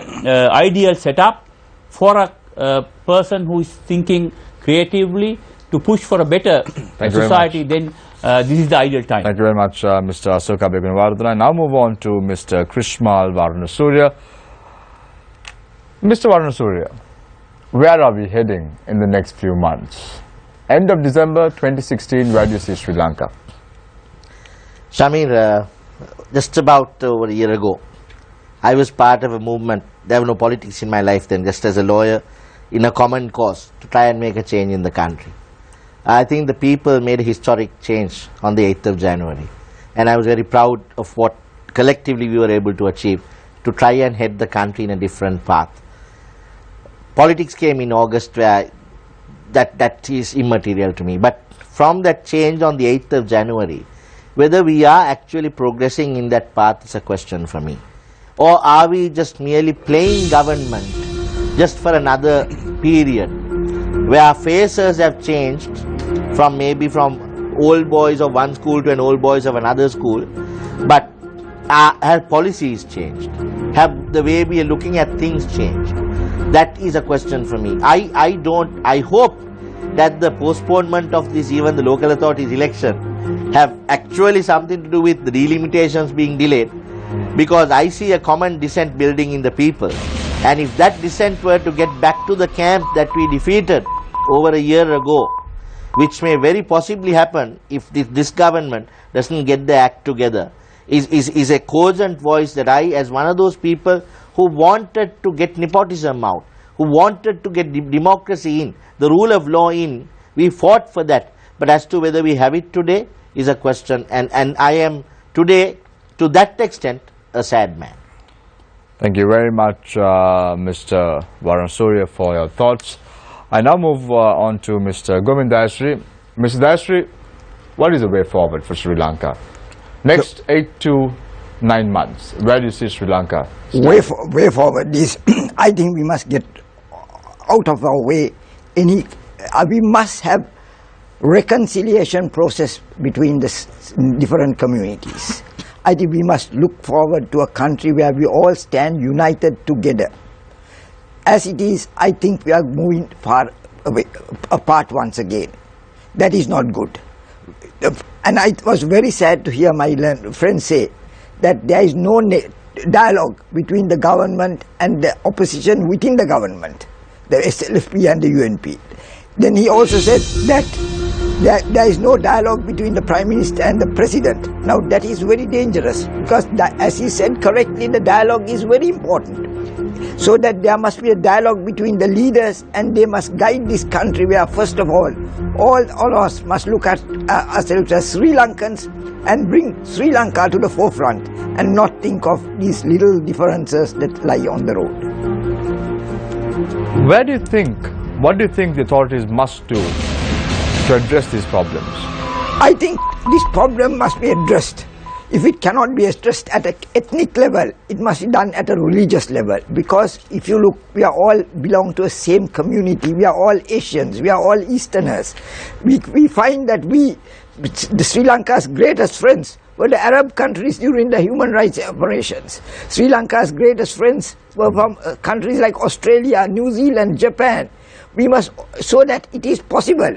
ideal setup for a person who is thinking creatively to push for a better society. Then this is the ideal time. Thank you very much, Mr. Asoka Abeygunawardena. I now move on to Mr. Krishmal Varanasuriya. Mr. Varanasuriya, where are we heading in the next few months? End of December 2016, where do you see Sri Lanka? Shamir, just about over a year ago, I was part of a movement. There were no politics in my life then, just as a lawyer in a common cause to try and make a change in the country. I think the people made a historic change on the 8th of January, and I was very proud of what collectively we were able to achieve to try and head the country in a different path. Politics came in August, where that is immaterial to me, but from that change on the 8th of January, whether we are actually progressing in that path is a question for me. Or are we just merely playing government just for another period, where our faces have changed from old boys of one school to an old boys of another school, but our policies changed, have the way we are looking at things changed? That is a question for me. I hope that the postponement of this, even the local authorities election, have actually something to do with the delimitations being delayed, because I see a common dissent building in the people. And if that dissent were to get back to the camp that we defeated over a year ago, which may very possibly happen if this government doesn't get the act together, is a cogent voice that I, as one of those people who wanted to get nepotism out, who wanted to get democracy in, the rule of law in, we fought for that. But as to whether we have it today is a question, and I am today, to that extent, a sad man. Thank you very much, Mr. Varanasuriya, for your thoughts. I now move on to Mr. Govind Dayasri. Mr. Dayasri, what is the way forward for Sri Lanka? Next 8 to 9 months, where do you see Sri Lanka? Way forward is, I think we must get out of our way any. We must have reconciliation process between the different communities. I think we must look forward to a country where we all stand united together. As it is, I think we are moving far away, apart once again. That is not good. And I was very sad to hear my friends say that there is no dialogue between the government and the opposition within the government, the SLFP and the UNP. Then he also said that there is no dialogue between the Prime Minister and the President. Now that is very dangerous, because as he said correctly, the dialogue is very important. So that there must be a dialogue between the leaders, and they must guide this country where, first of all of us must look at ourselves as Sri Lankans and bring Sri Lanka to the forefront and not think of these little differences that lie on the road. What do you think the authorities must do to address these problems? I think this problem must be addressed. If it cannot be addressed at an ethnic level, it must be done at a religious level. Because if you look, we are all belong to the same community. We are all Asians. We are all Easterners. We find that the Sri Lanka's greatest friends were the Arab countries during the human rights operations. Sri Lanka's greatest friends were from countries like Australia, New Zealand, Japan. We must, so that it is possible,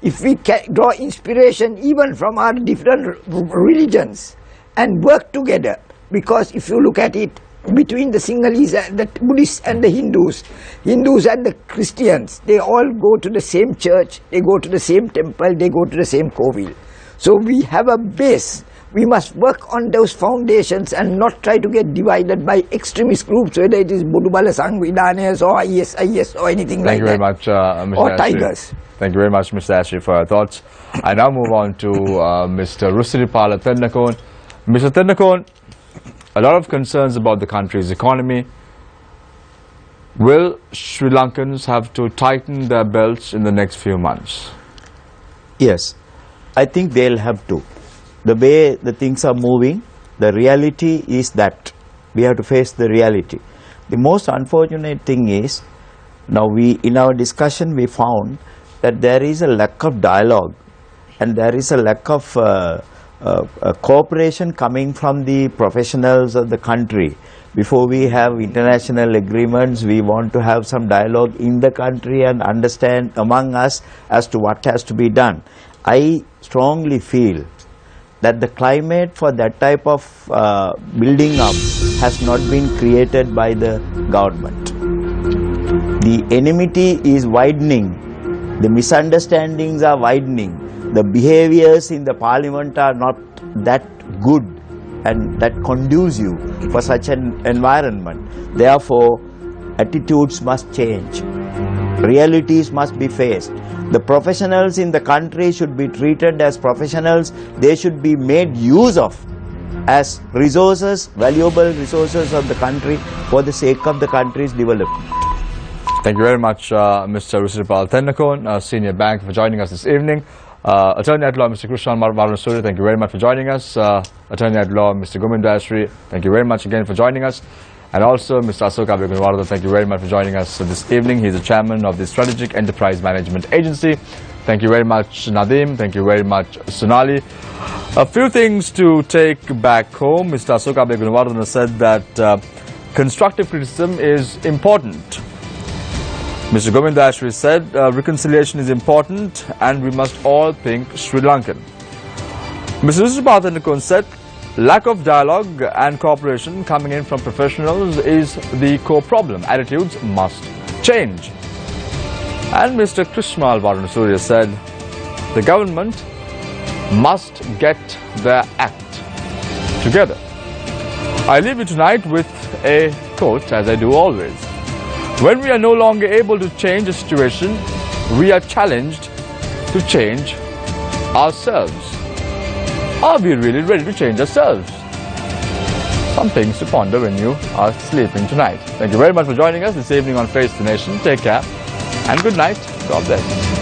if we can draw inspiration even from our different religions and work together. Because if you look at it, between the Sinhalese and the Buddhists and the Hindus and the Christians, they all go to the same church, they go to the same temple, they go to the same kovil. So we have a base. We must work on those foundations and not try to get divided by extremist groups, whether it is Bodubala Sangvidanas or IS or anything like that. Thank you very much, Mr. Or Ashri. Tigers. Thank you very much, Mr. Ashri, for your thoughts. I now move on to Mr. Rusiripala Tennakon. Mr. Tennakon, a lot of concerns about the country's economy. Will Sri Lankans have to tighten their belts in the next few months? Yes, I think they'll have to. The way the things are moving, the reality is that we have to face the reality. The most unfortunate thing is, now in our discussion we found that there is a lack of dialogue and there is a lack of cooperation coming from the professionals of the country. Before we have international agreements, we want to have some dialogue in the country and understand among us as to what has to be done. I strongly feel that the climate for that type of building up has not been created by the government. The enmity is widening, the misunderstandings are widening, the behaviors in the parliament are not that good and that conducive for such an environment. Therefore, attitudes must change. Realities must be faced. The professionals in the country should be treated as professionals. They should be made use of as resources, valuable resources of the country for the sake of the country's development. Thank you very much, Mr. Rusiripal Tennakon, Senior Bank, for joining us this evening. Attorney at Law, Mr. Krishnan Varanasuri, thank you very much for joining us. Attorney at Law, Mr. Gomindashri, thank you very much again for joining us. And also Mr. Ashok Abegunwardhan, thank you very much for joining us this evening. He is the chairman of the Strategic Enterprise Management Agency. Thank you very much, Nadeem. Thank you very much, Sonali. A few things to take back home. Mr. Ashok Abegunwardhan has said that constructive criticism is important. Mr. Gomindashri said reconciliation is important and we must all think Sri Lankan. Mr. Rusiripala Tennakon said lack of dialogue and cooperation coming in from professionals is the core problem. Attitudes must change. And Mr. Krishnan Varanasuri said the government must get their act together. I leave you tonight with a quote, as I do always. When we are no longer able to change a situation, we are challenged to change ourselves. Are we really ready to change ourselves? Some things to ponder when you are sleeping tonight. Thank you very much for joining us this evening on Face the Nation. Take care and good night. God bless.